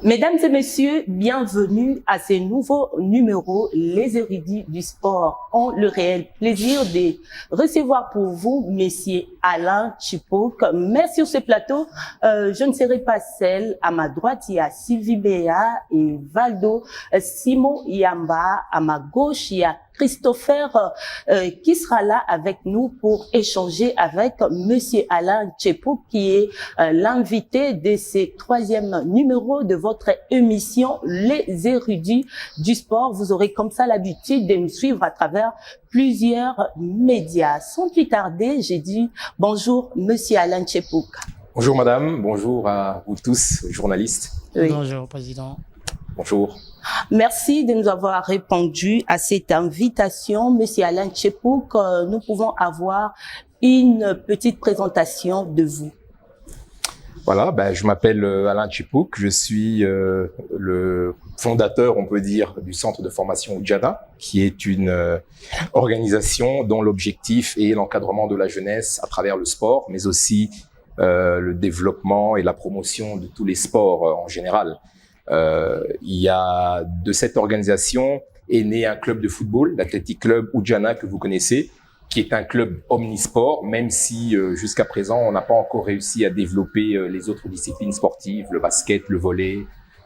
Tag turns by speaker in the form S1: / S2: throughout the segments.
S1: Mesdames et messieurs, bienvenue à ce nouveau numéro. Les érudits du sport ont le réel plaisir de recevoir pour vous Monsieur Alain Tchipouk. Mais sur ce plateau, je ne serai pas seule. À ma droite, il y a Sylvie Béa et Valdo Simon Yamba. À ma gauche, il y a Christopher qui sera là avec nous pour échanger avec Monsieur Alain Tchipouk, qui est l'invité de ce troisième numéro de votre émission Les érudits du sport. Vous aurez comme ça l'habitude de nous suivre à travers plusieurs médias. Sans plus tarder, j'ai dit bonjour Monsieur Alain Tchipouk.
S2: Bonjour madame, bonjour à vous tous, journalistes.
S1: Oui.
S3: Bonjour président.
S2: Bonjour.
S1: Merci de nous avoir répondu à cette invitation, Monsieur Alain Tchipouk. Nous pouvons avoir une petite présentation de vous.
S2: Voilà, je m'appelle Alain Tchipouk, je suis le fondateur, on peut dire, du centre de formation Oudjana, qui est une organisation dont l'objectif est l'encadrement de la jeunesse à travers le sport, mais aussi le développement et la promotion de tous les sports en général. Il y a de cette organisation est né un club de football, l'Athletic Club Oudjana que vous connaissez, qui est un club omnisport, même si jusqu'à présent on n'a pas encore réussi à développer les autres disciplines sportives, le basket, le volley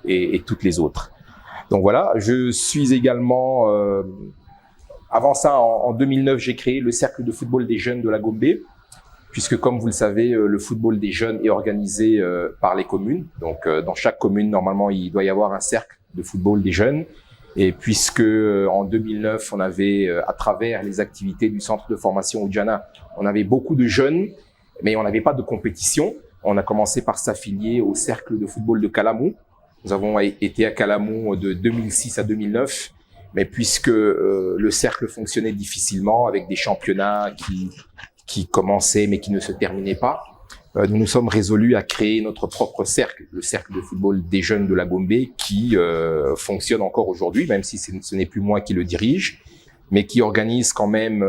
S2: et toutes les autres. Donc voilà, je suis également, avant ça en 2009 j'ai créé le cercle de football des jeunes de la Gombe, puisque comme vous le savez, le football des jeunes est organisé par les communes. Donc dans chaque commune, normalement, il doit y avoir un cercle de football des jeunes. Et puisque en 2009, on avait, à travers les activités du centre de formation Oudjana, on avait beaucoup de jeunes, mais on n'avait pas de compétition. On a commencé par s'affilier au cercle de football de Calamou. Nous avons été à Calamou de 2006 à 2009. Mais puisque le cercle fonctionnait difficilement avec des championnats qui commençaient mais qui ne se terminaient pas, nous nous sommes résolus à créer notre propre cercle, le cercle de football des jeunes de la Gombe, qui fonctionne encore aujourd'hui, même si ce n'est plus moi qui le dirige, mais qui organise quand même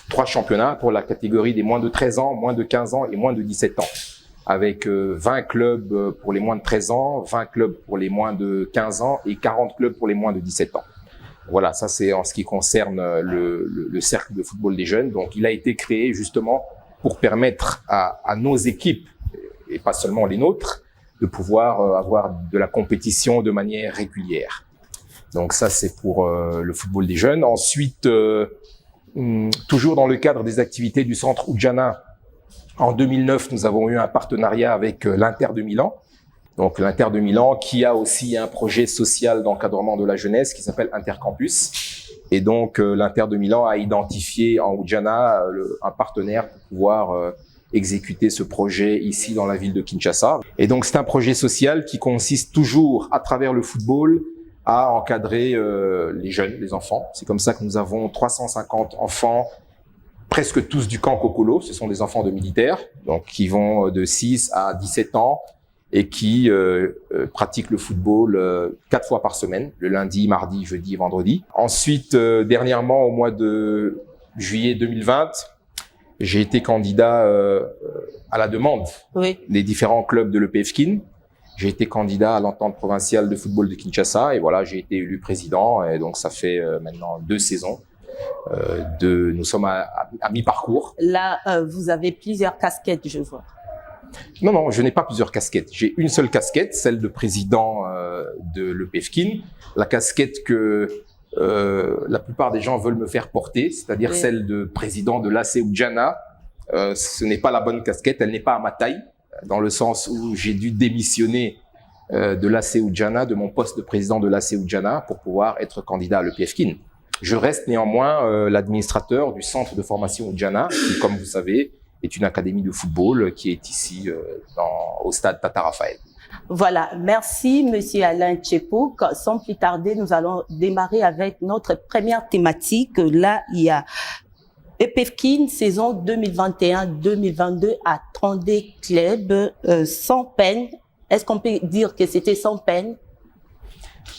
S2: 3 championnats pour la catégorie des moins de 13 ans, moins de 15 ans et moins de 17 ans, avec 20 clubs pour les moins de 13 ans, 20 clubs pour les moins de 15 ans et 40 clubs pour les moins de 17 ans. Voilà, ça c'est en ce qui concerne le cercle de football des jeunes. Donc il a été créé justement pour permettre à nos équipes, et pas seulement les nôtres, de pouvoir avoir de la compétition de manière régulière. Donc ça c'est pour le football des jeunes. Ensuite, toujours dans le cadre des activités du centre Oudjana, en 2009, nous avons eu un partenariat avec l'Inter de Milan. Donc l'Inter de Milan qui a aussi un projet social d'encadrement de la jeunesse qui s'appelle Intercampus. Et donc l'Inter de Milan a identifié en Oudjana un partenaire pour pouvoir exécuter ce projet ici dans la ville de Kinshasa. Et donc c'est un projet social qui consiste toujours à travers le football à encadrer les jeunes, les enfants. C'est comme ça que nous avons 350 enfants, presque tous du camp Kokolo. Ce sont des enfants de militaires, donc qui vont de 6 à 17 ans. Et qui pratiquent le football 4 fois par semaine, le lundi, mardi, jeudi et vendredi. Ensuite, dernièrement, au mois de juillet 2020, j'ai été candidat à la demande des différents clubs de l'EPFKIN. J'ai été candidat à l'entente provinciale de football de Kinshasa et voilà, j'ai été élu président. Et donc, ça fait maintenant 2 saisons. Nous sommes à mi-parcours.
S1: Là, vous avez plusieurs casquettes, je vois.
S2: Non, je n'ai pas plusieurs casquettes. J'ai une seule casquette, celle de président de l'EPFKIN, la casquette que la plupart des gens veulent me faire porter, c'est-à-dire celle de président de l'AC Oudjana. Ce n'est pas la bonne casquette, elle n'est pas à ma taille, dans le sens où j'ai dû démissionner de l'AC Oudjana, de mon poste de président de l'AC Oudjana, pour pouvoir être candidat à l'EPFKIN. Je reste néanmoins l'administrateur du centre de formation Oudjana, qui, comme vous savez, est une académie de football qui est ici au stade Tata Raphaël.
S1: Voilà, merci Monsieur Alain Tchepouk. Sans plus tarder, nous allons démarrer avec notre première thématique. Là, il y a EPFKIN saison 2021-2022 à 32 clubs, sans peine. Est-ce qu'on peut dire que c'était sans peine?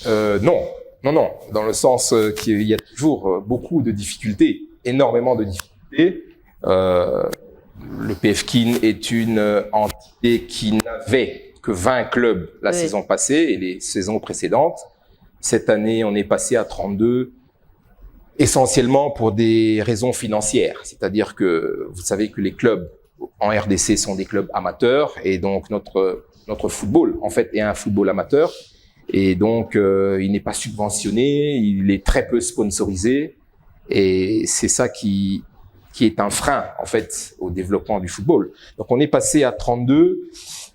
S2: Non, dans le sens qu'il y a toujours beaucoup de difficultés, énormément de difficultés. Le PFKIN est une entité qui n'avait que 20 clubs la saison passée et les saisons précédentes. Cette année, on est passé à 32, essentiellement pour des raisons financières. C'est-à-dire que vous savez que les clubs en RDC sont des clubs amateurs et donc notre football, en fait, est un football amateur. Et donc, il n'est pas subventionné, il est très peu sponsorisé. Et c'est ça qui est un frein, en fait, au développement du football. Donc, on est passé à 32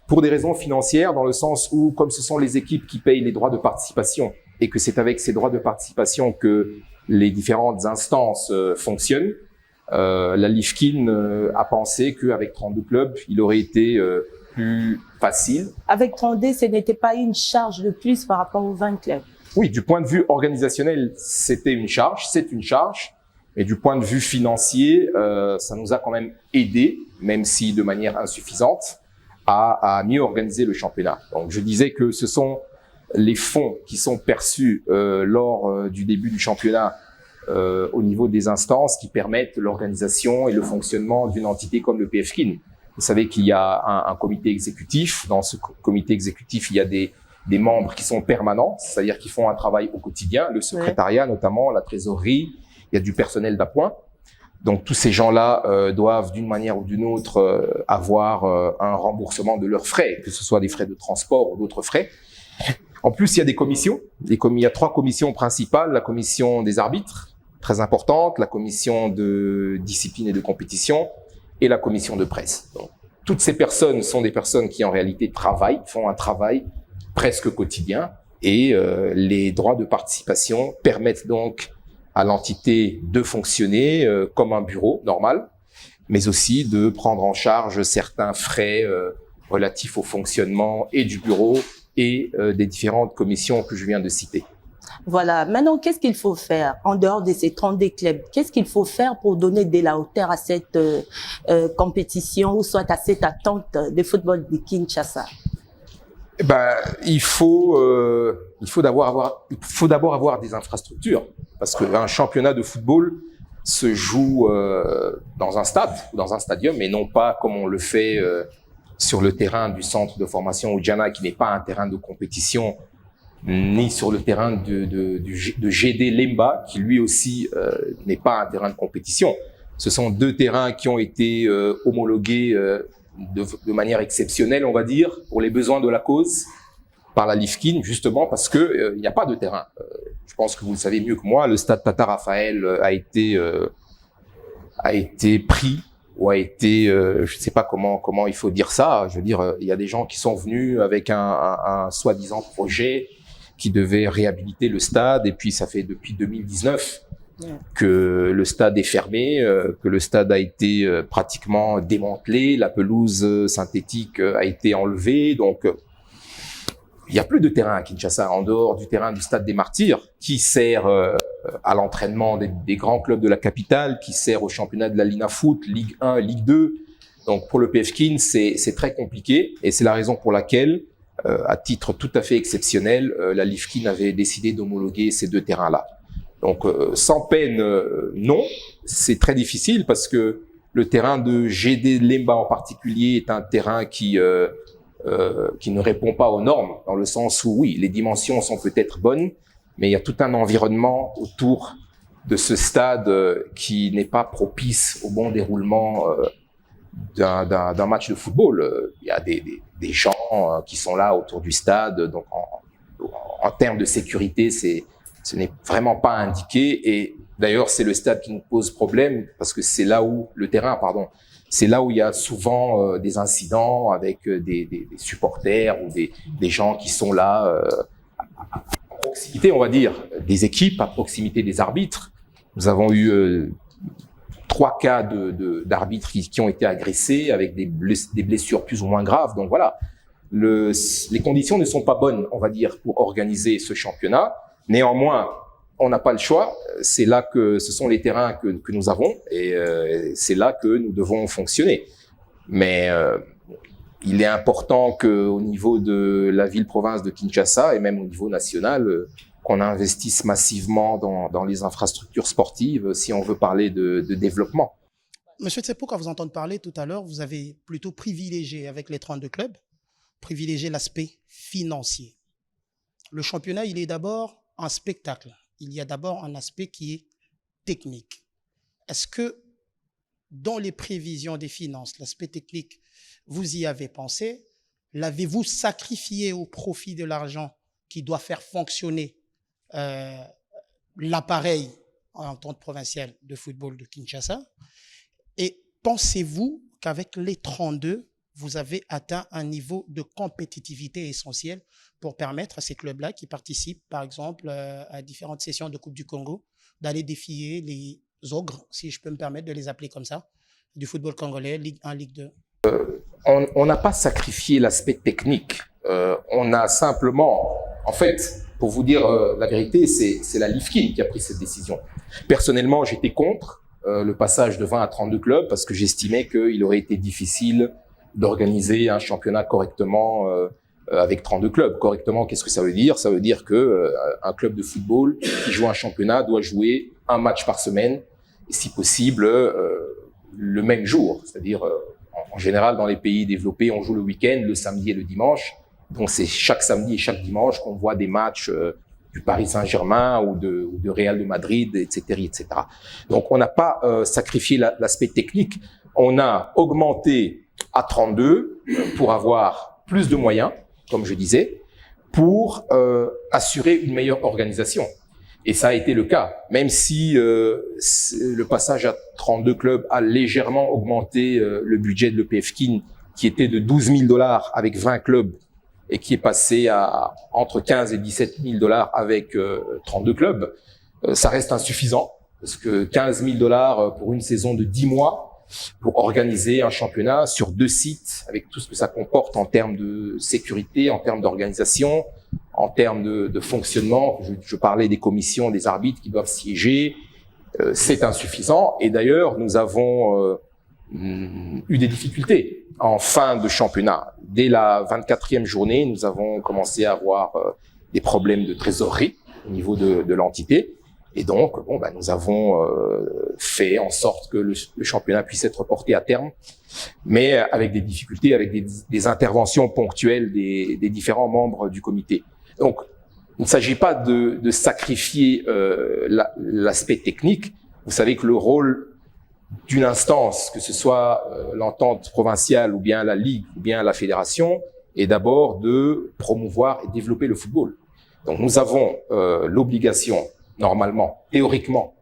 S2: pour des raisons financières, dans le sens où, comme ce sont les équipes qui payent les droits de participation, et que c'est avec ces droits de participation que les différentes instances fonctionnent, la LIFKIN a pensé qu'avec 32 clubs, il aurait été plus facile.
S1: Avec 32, ce n'était pas une charge de plus par rapport aux 20 clubs?
S2: Oui, du point de vue organisationnel, c'était une charge, c'est une charge. Et du point de vue financier, ça nous a quand même aidé, même si de manière insuffisante, à mieux organiser le championnat. Donc, je disais que ce sont les fonds qui sont perçus lors du début du championnat au niveau des instances qui permettent l'organisation et le fonctionnement d'une entité comme le PFKIN. Vous savez qu'il y a un comité exécutif. Dans ce comité exécutif, il y a des membres qui sont permanents, c'est-à-dire qui font un travail au quotidien, le secrétariat notamment, la trésorerie, il y a du personnel d'appoint. Donc tous ces gens-là doivent d'une manière ou d'une autre avoir un remboursement de leurs frais, que ce soit des frais de transport ou d'autres frais. En plus, il y a des commissions. Il y a 3 commissions principales. La commission des arbitres, très importante, la commission de discipline et de compétition et la commission de presse. Donc, toutes ces personnes sont des personnes qui en réalité font un travail presque quotidien et les droits de participation permettent donc à l'entité de fonctionner comme un bureau normal, mais aussi de prendre en charge certains frais relatifs au fonctionnement et du bureau et des différentes commissions que je viens de citer.
S1: Voilà. Maintenant, qu'est-ce qu'il faut faire en dehors de ces 32 clubs? Qu'est-ce qu'il faut faire pour donner de la hauteur à cette compétition ou soit à cette attente de football de Kinshasa?
S2: Il faut d'abord avoir des infrastructures, parce qu'un championnat de football se joue dans un stade, dans un stadium, et non pas comme on le fait sur le terrain du centre de formation Oudjana, qui n'est pas un terrain de compétition, ni sur le terrain de GD Lemba, qui lui aussi n'est pas un terrain de compétition. Ce sont 2 terrains qui ont été homologués de manière exceptionnelle, on va dire, pour les besoins de la cause, par la LIFKIN, justement parce que il n'y a pas de terrain. Je pense que vous le savez mieux que moi, le stade Tata Raphaël a été pris ou a été, je sais pas comment il faut dire ça. Je veux dire, il y a des gens qui sont venus avec un soi-disant projet qui devait réhabiliter le stade, et puis ça fait depuis 2019 que le stade est fermé, que le stade a été pratiquement démantelé, la pelouse synthétique a été enlevée, donc il n'y a plus de terrain à Kinshasa en dehors du terrain du stade des Martyrs qui sert à l'entraînement des grands clubs de la capitale, qui sert au championnat de la Lina Foot, Ligue 1, Ligue 2. Donc pour le PFKIN, c'est très compliqué, et c'est la raison pour laquelle, à titre tout à fait exceptionnel, la LIFKIN avait décidé d'homologuer ces 2 terrains-là. Donc, sans peine, non, c'est très difficile parce que le terrain de GD Lemba en particulier est un terrain qui ne répond pas aux normes, dans le sens où, oui, les dimensions sont peut-être bonnes, mais il y a tout un environnement autour de ce stade qui n'est pas propice au bon déroulement d'un match de football. Il y a des gens qui sont là autour du stade, donc en termes de sécurité, ce n'est vraiment pas indiqué, et d'ailleurs c'est le stade qui nous pose problème parce que c'est là où c'est là où il y a souvent des incidents avec des supporters ou des gens qui sont là à proximité, on va dire, des équipes, à proximité des arbitres. Nous avons eu 3 cas d'arbitres qui ont été agressés avec des blessures plus ou moins graves. Donc voilà, les conditions ne sont pas bonnes, on va dire, pour organiser ce championnat. Néanmoins, on n'a pas le choix. C'est là que ce sont les terrains que nous avons et c'est là que nous devons fonctionner. Mais il est important qu'au niveau de la ville-province de Kinshasa et même au niveau national, qu'on investisse massivement dans les infrastructures sportives si on veut parler de développement.
S3: Monsieur Tsepo, quand vous entendez parler tout à l'heure, vous avez plutôt privilégié avec les 32 clubs, privilégié l'aspect financier. Le championnat, il est d'abord un spectacle. Il y a d'abord un aspect qui est technique. Est-ce que dans les prévisions des finances, l'aspect technique, vous y avez pensé? L'avez-vous sacrifié au profit de l'argent qui doit faire fonctionner l'appareil en entente provinciale de football de Kinshasa? Et pensez-vous qu'avec les 32, vous avez atteint un niveau de compétitivité essentiel pour permettre à ces clubs-là qui participent, par exemple, à différentes sessions de Coupe du Congo, d'aller défier les ogres, si je peux me permettre de les appeler comme ça, du football congolais, Ligue 1, Ligue 2?
S2: On n'a pas sacrifié l'aspect technique. On a simplement, en fait, pour vous dire la vérité, c'est la LIFKIN qui a pris cette décision. Personnellement, j'étais contre le passage de 20 à 32 clubs parce que j'estimais qu'il aurait été difficile d'organiser un championnat correctement avec 32 clubs. Correctement, qu'est-ce que ça veut dire? Ça veut dire que un club de football qui joue un championnat doit jouer un match par semaine et si possible le même jour. C'est-à-dire, en général, dans les pays développés, on joue le week-end, le samedi et le dimanche. Donc, c'est chaque samedi et chaque dimanche qu'on voit des matchs du Paris Saint-Germain ou de Real de Madrid, etc., etc. Donc, on n'a pas sacrifié l'aspect technique. On a augmenté à 32 pour avoir plus de moyens, comme je disais, pour assurer une meilleure organisation. Et ça a été le cas, même si le passage à 32 clubs a légèrement augmenté le budget de l'EPFKIN, qui était de 12 000 $ avec 20 clubs et qui est passé à entre 15 et 17 000 $ avec 32 clubs. Ça reste insuffisant, parce que 15 000 $ pour une saison de 10 mois, pour organiser un championnat sur 2 sites, avec tout ce que ça comporte en termes de sécurité, en termes d'organisation, en termes de fonctionnement. Je parlais des commissions, des arbitres qui doivent siéger. C'est insuffisant. Et d'ailleurs, nous avons eu des difficultés en fin de championnat. Dès la 24e journée, nous avons commencé à avoir des problèmes de trésorerie au niveau de l'entité. Et donc, nous avons fait en sorte que le championnat puisse être porté à terme, mais avec des difficultés, avec des interventions ponctuelles des différents membres du comité. Donc, il ne s'agit pas de sacrifier l'aspect technique. Vous savez que le rôle d'une instance, que ce soit l'entente provinciale ou bien la ligue ou bien la fédération, est d'abord de promouvoir et développer le football. Donc, nous avons l'obligation, normalement, théoriquement,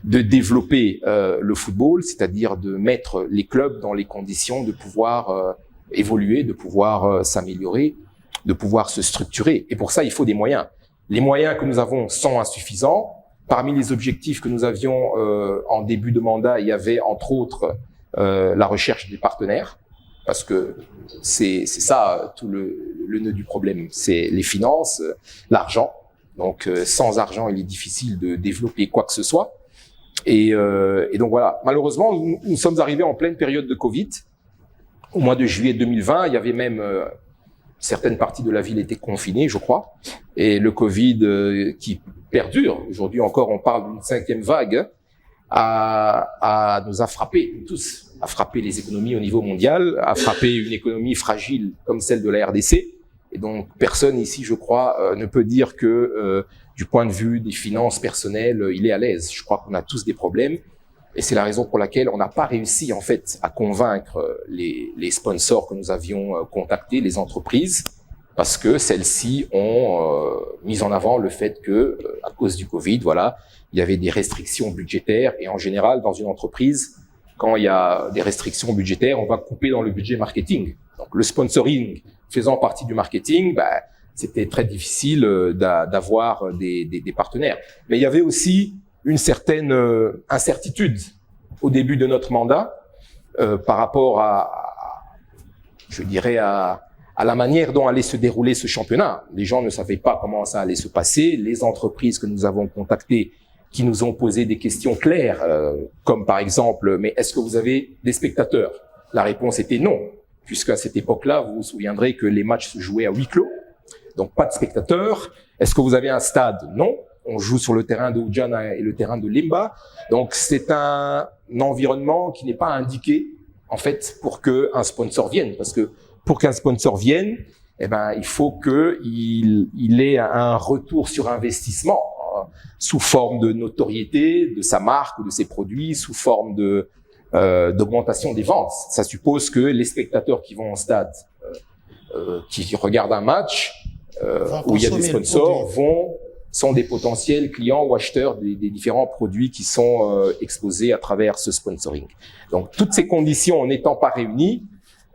S2: de développer le football, c'est-à-dire de mettre les clubs dans les conditions de pouvoir évoluer, de pouvoir s'améliorer, de pouvoir se structurer. Et pour ça, il faut des moyens. Les moyens que nous avons sont insuffisants. Parmi les objectifs que nous avions en début de mandat, il y avait entre autres la recherche des partenaires, parce que c'est ça tout le nœud du problème, c'est les finances, l'argent. Donc sans argent, il est difficile de développer quoi que ce soit. Et donc voilà, malheureusement, nous sommes arrivés en pleine période de Covid. Au mois de juillet 2020, il y avait même certaines parties de la ville étaient confinées, je crois. Et le Covid qui perdure, aujourd'hui encore on parle d'une 5e vague, nous a frappé tous, a frappé les économies au niveau mondial, a frappé une économie fragile comme celle de la RDC. Et donc personne ici, je crois, ne peut dire que du point de vue des finances personnelles, il est à l'aise. Je crois qu'on a tous des problèmes. Et c'est la raison pour laquelle on n'a pas réussi en fait à convaincre les sponsors que nous avions contactés, les entreprises, parce que celles-ci ont mis en avant le fait que à cause du Covid, voilà, il y avait des restrictions budgétaires et en général dans une entreprise, quand il y a des restrictions budgétaires, on va couper dans le budget marketing. Donc le sponsoring faisant partie du marketing, c'était très difficile d'avoir des partenaires. Mais il y avait aussi une certaine incertitude au début de notre mandat par rapport je dirais à à la manière dont allait se dérouler ce championnat. Les gens ne savaient pas comment ça allait se passer. Les entreprises que nous avons contactées qui nous ont posé des questions claires, comme par exemple, mais est-ce que vous avez des spectateurs? La réponse était non, puisqu'à cette époque-là, vous vous souviendrez que les matchs se jouaient à huis clos, donc pas de spectateurs. Est-ce que vous avez un stade? Non. On joue sur le terrain de Ujana et le terrain de Limba. Donc c'est un environnement qui n'est pas indiqué, en fait, pour qu'un sponsor vienne, parce que pour qu'un sponsor vienne, eh ben, il faut qu'il ait un retour sur investissement sous forme de notoriété de sa marque ou de ses produits, sous forme d'augmentation des ventes. Ça suppose que les spectateurs qui vont au stade, qui regardent un match où il y a des sponsors, sont des potentiels clients ou acheteurs des différents produits qui sont exposés à travers ce sponsoring. Donc, toutes ces conditions n'étant pas réunies,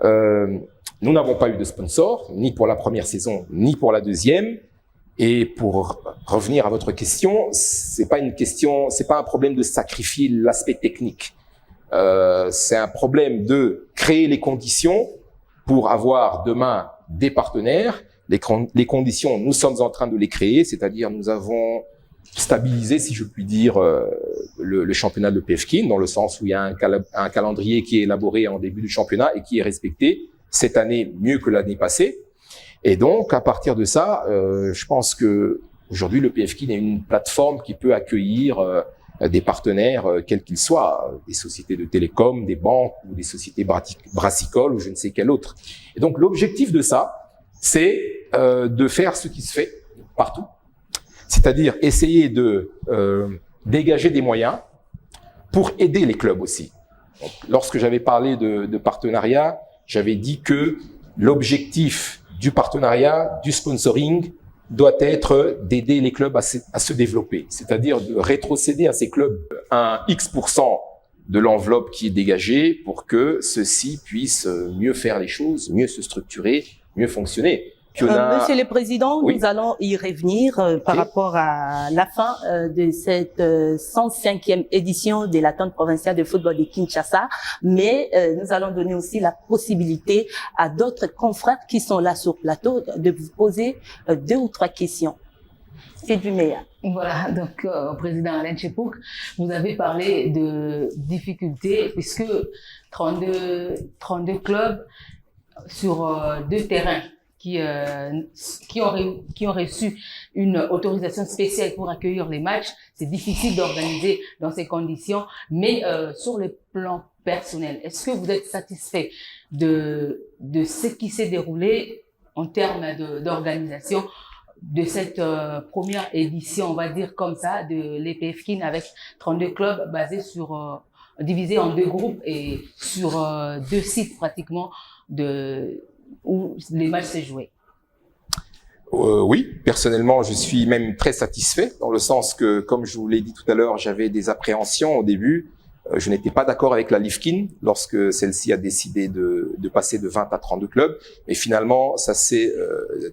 S2: nous n'avons pas eu de sponsor, ni pour la première saison, ni pour la deuxième. Et pour revenir à votre question, c'est pas un problème de sacrifier l'aspect technique. C'est un problème de créer les conditions pour avoir demain des partenaires. Les conditions, nous sommes en train de les créer, c'est-à-dire nous avons stabilisé, si je puis dire, le championnat de PFKIN, dans le sens où il y a un calendrier qui est élaboré en début du championnat et qui est respecté cette année mieux que l'année passée. Et donc, à partir de ça, je pense que aujourd'hui le PFKIN est une plateforme qui peut accueillir des partenaires, quels qu'ils soient, des sociétés de télécom, des banques ou des sociétés brassicoles ou je ne sais quel autre. Et donc, l'objectif de ça, c'est de faire ce qui se fait partout, c'est-à-dire essayer de dégager des moyens pour aider les clubs aussi. Donc, lorsque j'avais parlé de partenariat, j'avais dit que l'objectif du partenariat, du sponsoring, doit être d'aider les clubs à se développer, c'est-à-dire de rétrocéder à ces clubs un X% de l'enveloppe qui est dégagée pour que ceux-ci puissent mieux faire les choses, mieux se structurer, mieux fonctionner.
S1: Monsieur le Président,
S2: oui.
S1: Nous allons y revenir par rapport à la fin de cette 105e édition de l'attente provinciale de football de Kinshasa, mais nous allons donner aussi la possibilité à d'autres confrères qui sont là sur plateau de vous poser 2 ou 3 questions. C'est du meilleur.
S4: Voilà, donc Président Alain Tchipouk, vous avez parlé de difficultés puisque 32 clubs sur 2 terrains qui ont reçu une autorisation spéciale pour accueillir les matchs. C'est difficile d'organiser dans ces conditions, mais sur le plan personnel, est-ce que vous êtes satisfait de ce qui s'est déroulé en termes d'organisation de cette première édition, on va dire comme ça, de l'EPFKIN avec 32 clubs basés sur divisés en 2 groupes et sur 2 sites pratiquement où les matchs se jouaient?
S2: Oui, personnellement, je suis même très satisfait, dans le sens que, comme je vous l'ai dit tout à l'heure, j'avais des appréhensions au début. Je n'étais pas d'accord avec la LIFKIN lorsque celle-ci a décidé de passer de 20 à 32 clubs. Mais finalement, ça s'est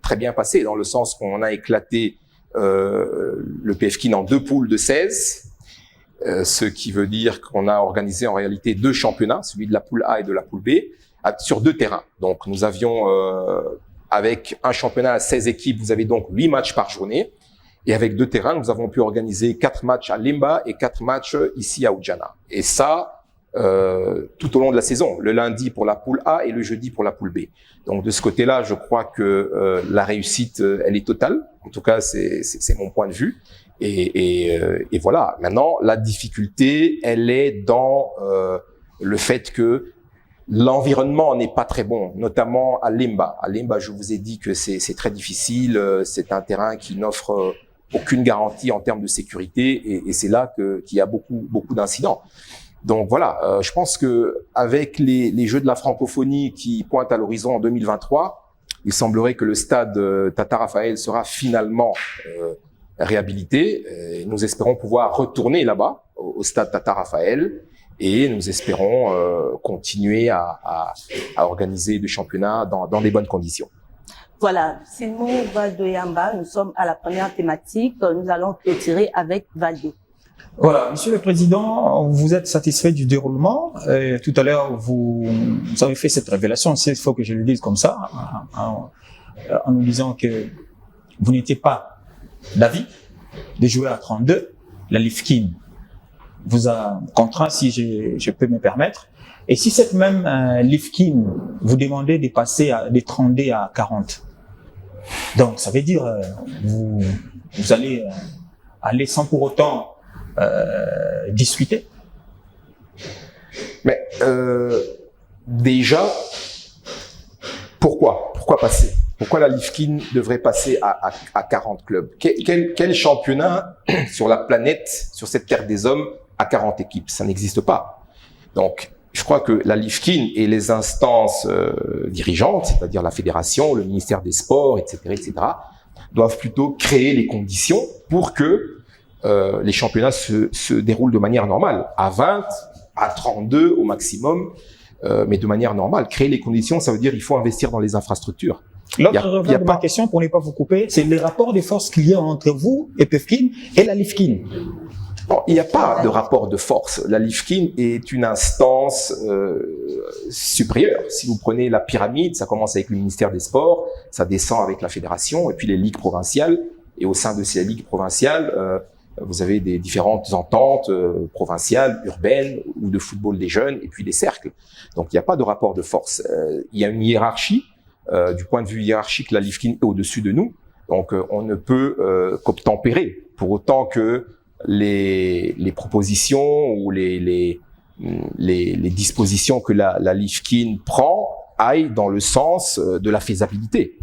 S2: très bien passé, dans le sens qu'on a éclaté le PFKIN en 2 poules de 16, ce qui veut dire qu'on a organisé en réalité 2 championnats, celui de la poule A et de la poule B, sur 2 terrains. Donc, nous avions, avec un championnat à 16 équipes, vous avez donc 8 matchs par journée. Et avec 2 terrains, nous avons pu organiser 4 matchs à Limba et 4 matchs ici à Ujana. Et ça, tout au long de la saison. Le lundi pour la poule A et le jeudi pour la poule B. Donc, de ce côté-là, je crois que la réussite, elle est totale. En tout cas, c'est mon point de vue. Et voilà. Maintenant, la difficulté, elle est dans le fait que l'environnement n'est pas très bon, notamment à Limba. À Limba, je vous ai dit que c'est très difficile. C'est un terrain qui n'offre aucune garantie en termes de sécurité, et c'est là qu'il y a beaucoup d'incidents. Donc voilà, je pense que avec les Jeux de la francophonie qui pointent à l'horizon en 2023, il semblerait que le stade Tata Raphaël sera finalement réhabilité. Et nous espérons pouvoir retourner là-bas, au stade Tata Raphaël. Et nous espérons continuer à organiser des championnats dans des bonnes conditions.
S1: Voilà, Simon Valdo Yamba, nous sommes à la première thématique. Nous allons clôturer avec Valdo.
S5: Voilà, Monsieur le Président, vous êtes satisfait du déroulement. Tout à l'heure, vous avez fait cette révélation, il faut que je le dise comme ça, en nous disant que vous n'étiez pas d'avis de jouer à 32. La Lifkin vous a contraint, si je peux me permettre. Et si cette même Lifkin vous demandait de passer de 32 à 40, donc ça veut dire vous allez aller sans pour autant discuter.
S2: Mais déjà, pourquoi passer? Pourquoi la Lifkin devrait passer à 40 clubs? Quel championnat sur la planète, sur cette terre des hommes, a 40 équipes? Ça n'existe pas. Donc, je crois que la Lifkin et les instances dirigeantes, c'est-à-dire la fédération, le ministère des Sports, etc., doivent plutôt créer les conditions pour que les championnats se déroulent de manière normale, à 20, à 32 au maximum, mais de manière normale. Créer les conditions, ça veut dire qu'il faut investir dans les infrastructures.
S5: L'autre revers de ma question, pour ne pas vous couper, c'est les rapports de force qu'il y a entre vous, et PEFKIN, et la Lifkin.
S2: Bon, il n'y a pas de rapport de force. La Lifkin est une instance supérieure. Si vous prenez la pyramide, ça commence avec le ministère des Sports, ça descend avec la fédération, et puis les ligues provinciales. Et au sein de ces ligues provinciales, vous avez des différentes ententes provinciales, urbaines, ou de football des jeunes, et puis des cercles. Donc, il n'y a pas de rapport de force. Il y a une hiérarchie. Du point de vue hiérarchique, la Lifkin est au-dessus de nous. Donc, on ne peut qu'obtempérer. Pour autant que les propositions ou les dispositions que la Lifkin prend aillent dans le sens de la faisabilité.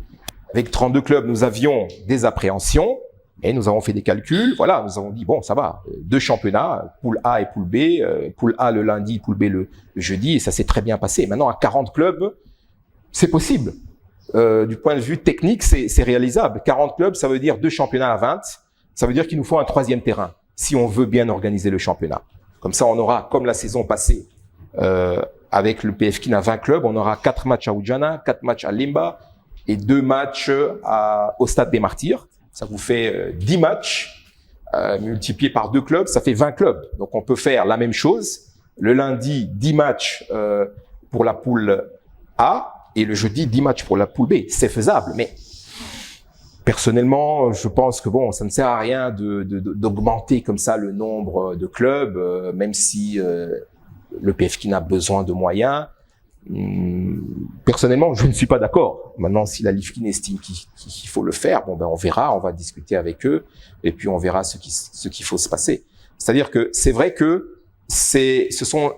S2: Avec 32 clubs, nous avions des appréhensions et nous avons fait des calculs. Voilà, nous avons dit, bon, ça va, 2 championnats, poule A et poule B, poule A le lundi, poule B le jeudi, et ça s'est très bien passé. Maintenant, à 40 clubs, c'est possible. Du point de vue technique, c'est réalisable. 40 clubs, ça veut dire 2 championnats à 20. Ça veut dire qu'il nous faut un 3e terrain, si on veut bien organiser le championnat. Comme ça, on aura, comme la saison passée, avec le PFKIN à 20 clubs, on aura 4 matchs à Oudjana, 4 matchs à Limba et 2 matchs au Stade des Martyrs. Ça vous fait 10 matchs multipliés par 2 clubs, ça fait 20 clubs. Donc, on peut faire la même chose. Le lundi, 10 matchs pour la poule A et le jeudi, 10 matchs pour la poule B. C'est faisable, mais personnellement, je pense que bon, ça ne sert à rien d'augmenter comme ça le nombre de clubs, même si le PFKIN a besoin de moyens. Personnellement, je ne suis pas d'accord. Maintenant, si la Lifkin estime qu'il faut le faire, bon ben on verra, on va discuter avec eux et puis on verra ce qu'il faut se passer. C'est-à-dire que c'est vrai que ce sont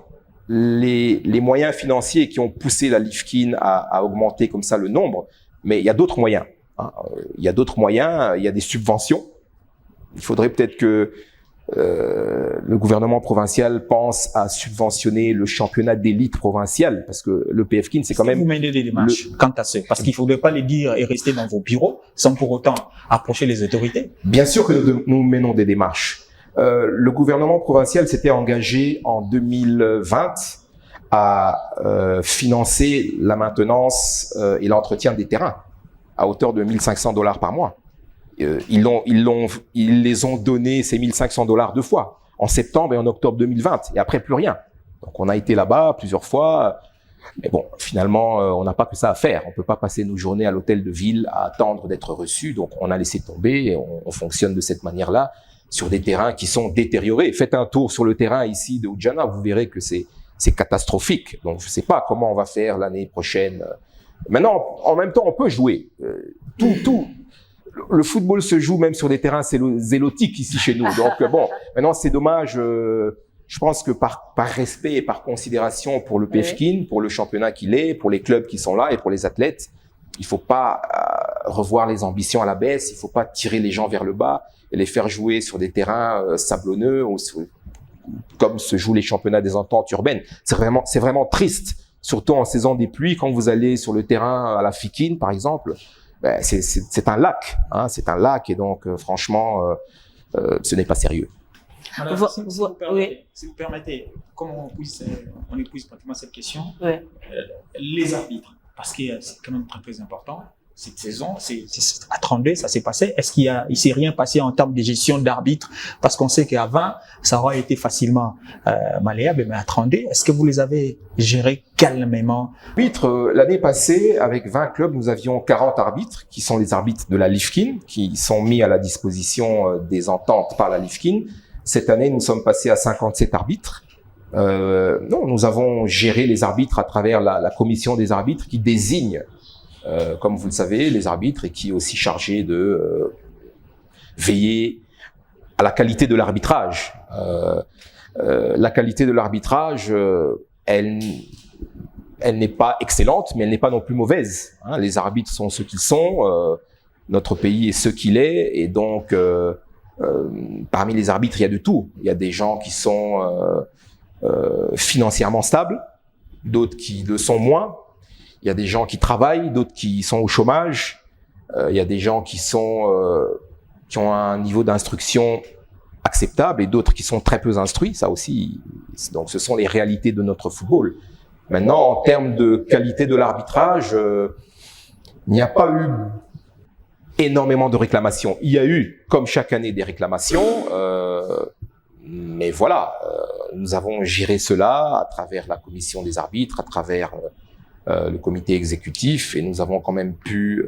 S2: les moyens financiers qui ont poussé la Lifkin à augmenter comme ça le nombre, mais il y a d'autres moyens. Il y a d'autres moyens, il y a des subventions. Il faudrait peut-être que le gouvernement provincial pense à subventionner le championnat d'élite provinciale, parce que le PFKIN, c'est quand même...
S5: Vous menez des démarches quant à ce, parce qu'il ne faudrait pas les dire et rester dans vos bureaux sans pour autant approcher les autorités.
S2: Bien sûr que nous menons des démarches. Le gouvernement provincial s'était engagé en 2020 à financer la maintenance et l'entretien des terrains à hauteur de $1 500 par mois. Ils les ont donné ces $1 500 2 fois, en septembre et en octobre 2020, et après plus rien. Donc on a été là-bas plusieurs fois, mais bon, finalement, on n'a pas que ça à faire. On peut pas passer nos journées à l'hôtel de ville à attendre d'être reçus, donc on a laissé tomber et on fonctionne de cette manière-là sur des terrains qui sont détériorés. Faites un tour sur le terrain ici de Oudjana, vous verrez que c'est catastrophique. Donc je sais pas comment on va faire l'année prochaine. Maintenant, en même temps, on peut jouer. Le football se joue même sur des terrains zélotiques ici chez nous. Donc bon, maintenant c'est dommage. Je pense que par respect et par considération pour le PFKIN, pour le championnat qu'il est, pour les clubs qui sont là et pour les athlètes, il faut pas revoir les ambitions à la baisse. Il faut pas tirer les gens vers le bas et les faire jouer sur des terrains sablonneux ou comme se jouent les championnats des ententes urbaines. C'est vraiment triste. Surtout en saison des pluies, quand vous allez sur le terrain à la Fikine, par exemple, ben c'est un lac, hein, c'est un lac, et donc franchement, ce n'est pas sérieux.
S5: Alors, si vous permettez, comme on épouse pratiquement cette question, les arbitres, parce que c'est quand même très important. cette saison, à 32, ça s'est passé. Est-ce il s'est rien passé en termes de gestion d'arbitre? Parce qu'on sait qu'avant, ça aurait été facilement malléable, mais à 32, est-ce que vous les avez gérés calmement?
S2: Arbitres, l'année passée, avec 20 clubs, nous avions 40 arbitres, qui sont les arbitres de la LIFKIN, qui sont mis à la disposition des ententes par la LIFKIN. Cette année, nous sommes passés à 57 arbitres. Non, nous avons géré les arbitres à travers la commission des arbitres qui désigne, comme vous le savez, les arbitres et qui est aussi chargée de veiller à la qualité de l'arbitrage. La qualité de l'arbitrage, elle n'est pas excellente, mais elle n'est pas non plus mauvaise. Hein. Les arbitres sont ce qu'ils sont, notre pays est ce qu'il est, et donc parmi les arbitres, il y a de tout. Il y a des gens qui sont financièrement stables, d'autres qui le sont moins. Il y a des gens qui travaillent, d'autres qui sont au chômage. Il y a des gens qui ont un niveau d'instruction acceptable et d'autres qui sont très peu instruits. Ça aussi, donc ce sont les réalités de notre football. Maintenant, en termes de qualité de l'arbitrage, il n'y a pas eu énormément de réclamations. Il y a eu, comme chaque année, des réclamations. Mais voilà, nous avons géré cela à travers la commission des arbitres, à travers le comité exécutif, et nous avons quand même pu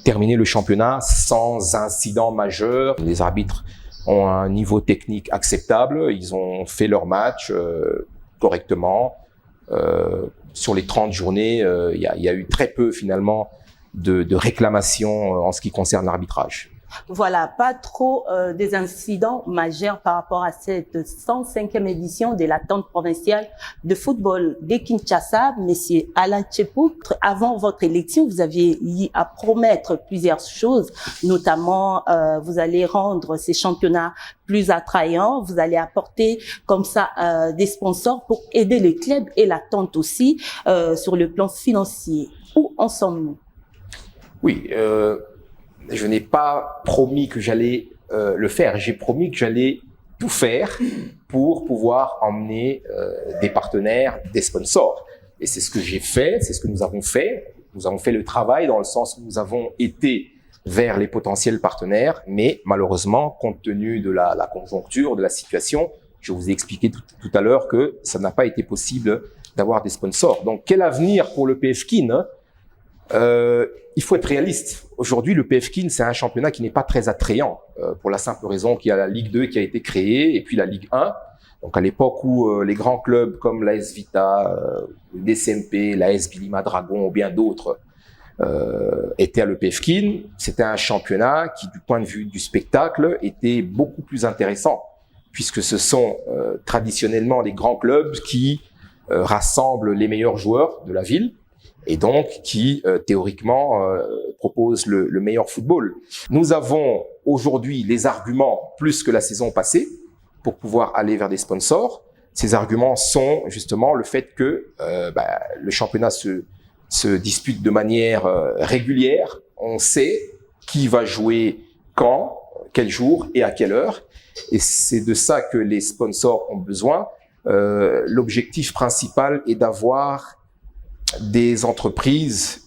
S2: terminer le championnat sans incident majeur. Les arbitres ont un niveau technique acceptable, ils ont fait leur match correctement. Sur les 30 journées, il y a eu très peu finalement de réclamations en ce qui concerne l'arbitrage.
S1: Voilà, pas trop des incidents majeurs par rapport à cette 105e édition de l'attente provinciale de football de Kinshasa. Monsieur Alain Tchipouk, avant votre élection, vous aviez eu à promettre plusieurs choses, notamment vous allez rendre ces championnats plus attrayants, vous allez apporter comme ça des sponsors pour aider les clubs et l'attente aussi sur le plan financier. Où en sommes-nous?
S2: Oui, je n'ai pas promis que j'allais le faire. J'ai promis que j'allais tout faire pour pouvoir emmener des partenaires, des sponsors. Et c'est ce que j'ai fait, c'est ce que nous avons fait. Nous avons fait le travail dans le sens où nous avons été vers les potentiels partenaires, mais malheureusement, compte tenu de la conjoncture, de la situation, je vous ai expliqué tout à l'heure que ça n'a pas été possible d'avoir des sponsors. Donc, quel avenir pour le PFKIN, hein? Il faut être réaliste. Aujourd'hui, le PFKIN, c'est un championnat qui n'est pas très attrayant, pour la simple raison qu'il y a la Ligue 2 qui a été créée et puis la Ligue 1. Donc, à l'époque où les grands clubs comme l'AS Vita, le DCMP, l'AS Bilima Dragon ou bien d'autres étaient à le PFKIN, c'était un championnat qui, du point de vue du spectacle, était beaucoup plus intéressant, puisque ce sont traditionnellement les grands clubs qui rassemblent les meilleurs joueurs de la ville, et donc qui, théoriquement, propose le meilleur football. Nous avons aujourd'hui les arguments plus que la saison passée pour pouvoir aller vers des sponsors. Ces arguments sont justement le fait que le championnat se dispute de manière régulière. On sait qui va jouer quand, quel jour et à quelle heure. Et c'est de ça que les sponsors ont besoin. L'objectif principal est d'avoir une entreprise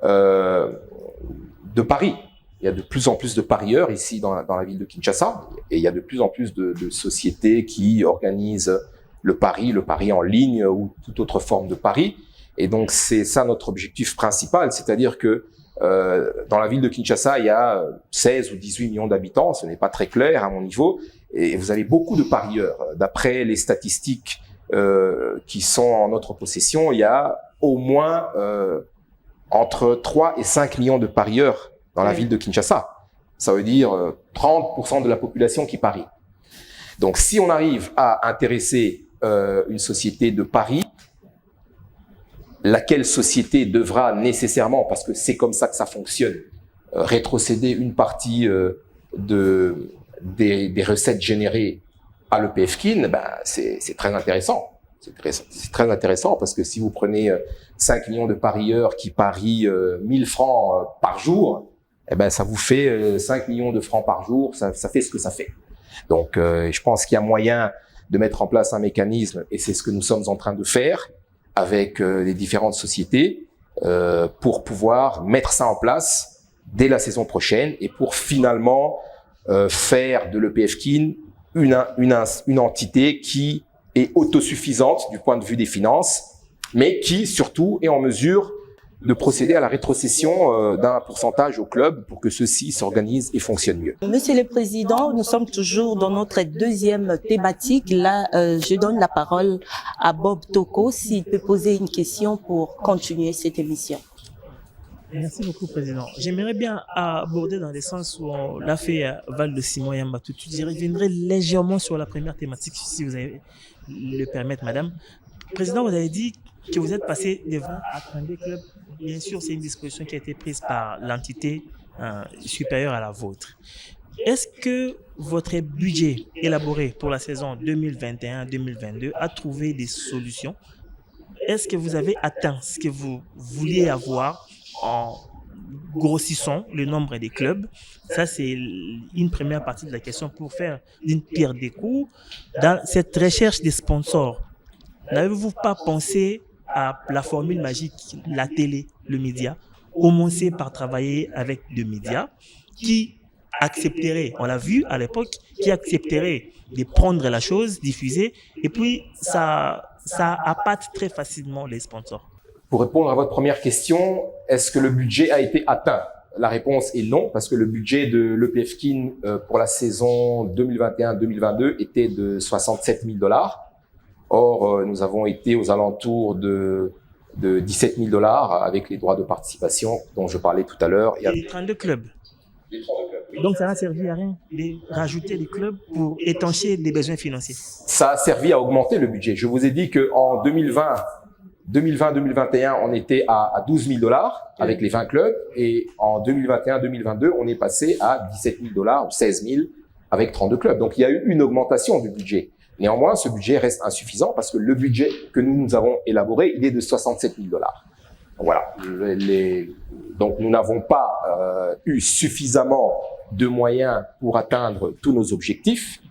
S2: de paris. Il y a de plus en plus de parieurs ici dans la ville de Kinshasa, et il y a de plus en plus de sociétés qui organisent le pari en ligne ou toute autre forme de pari. Et donc c'est ça notre objectif principal, c'est-à-dire que dans la ville de Kinshasa, il y a 16 ou 18 millions d'habitants, ce n'est pas très clair à mon niveau, et vous avez beaucoup de parieurs. D'après les statistiques qui sont en notre possession, il y a au moins entre 3 et 5 millions de parieurs dans la ville de Kinshasa. Ça veut dire 30% de la population qui parie. Donc si on arrive à intéresser une société de paris, laquelle société devra nécessairement, parce que c'est comme ça que ça fonctionne, rétrocéder une partie des recettes générées à le PFKIN, c'est très intéressant. C'est très intéressant parce que si vous prenez 5 millions de parieurs qui parient 1000 francs par jour, ça vous fait 5 millions de francs par jour, ça fait ce que ça fait. Donc, je pense qu'il y a moyen de mettre en place un mécanisme, et c'est ce que nous sommes en train de faire avec les différentes sociétés, pour pouvoir mettre ça en place dès la saison prochaine et pour finalement faire de l'EPFKIN une entité qui est autosuffisante du point de vue des finances, mais qui surtout est en mesure de procéder à la rétrocession d'un pourcentage au club pour que ceux-ci s'organisent et fonctionnent mieux.
S1: Monsieur le Président, nous sommes toujours dans notre deuxième thématique. Là, je donne la parole à Bob Toko s'il peut poser une question pour continuer cette émission.
S6: Merci beaucoup, Président. J'aimerais bien aborder dans le sens où on l'a fait à Val de Simon et Mbatutu. Je reviendrai légèrement sur la première thématique, si vous avez le permettre, Madame. Président, vous avez dit que vous êtes passé de 20 à 32 clubs. Bien sûr, c'est une disposition qui a été prise par l'entité supérieure à la vôtre. Est-ce que votre budget élaboré pour la saison 2021-2022 a trouvé des solutions? Est-ce que vous avez atteint ce que vous vouliez avoir en grossissant le nombre des clubs? Ça, c'est une première partie de la question pour faire d'une pierre deux coups. Dans cette recherche des sponsors, n'avez-vous pas pensé à la formule magique, la télé, le média? Commencer par travailler avec des médias qui accepteraient, on l'a vu à l'époque, qui accepteraient de prendre la chose, diffuser, et puis ça appâte très facilement les sponsors.
S2: Pour répondre à votre première question, est-ce que le budget a été atteint? La réponse est non, parce que le budget de l'EPFKIN pour la saison 2021-2022 était de 67 000 $. Or, nous avons été aux alentours de 17 000 $ avec les droits de participation dont je parlais tout à l'heure.
S6: Les 32 clubs. Donc, ça n'a servi à rien de rajouter des clubs pour étancher des besoins financiers.
S2: Ça a servi à augmenter le budget. Je vous ai dit qu'en 2020-2021, on était à 12 000 $ avec les 20 clubs. Et en 2021-2022, on est passé à 17 000 $ ou 16 000 avec 32 clubs. Donc, il y a eu une augmentation du budget. Néanmoins, ce budget reste insuffisant parce que le budget que nous avons élaboré, il est de 67 000 $. Voilà. Donc, nous n'avons pas eu suffisamment de moyens pour atteindre tous nos objectifs.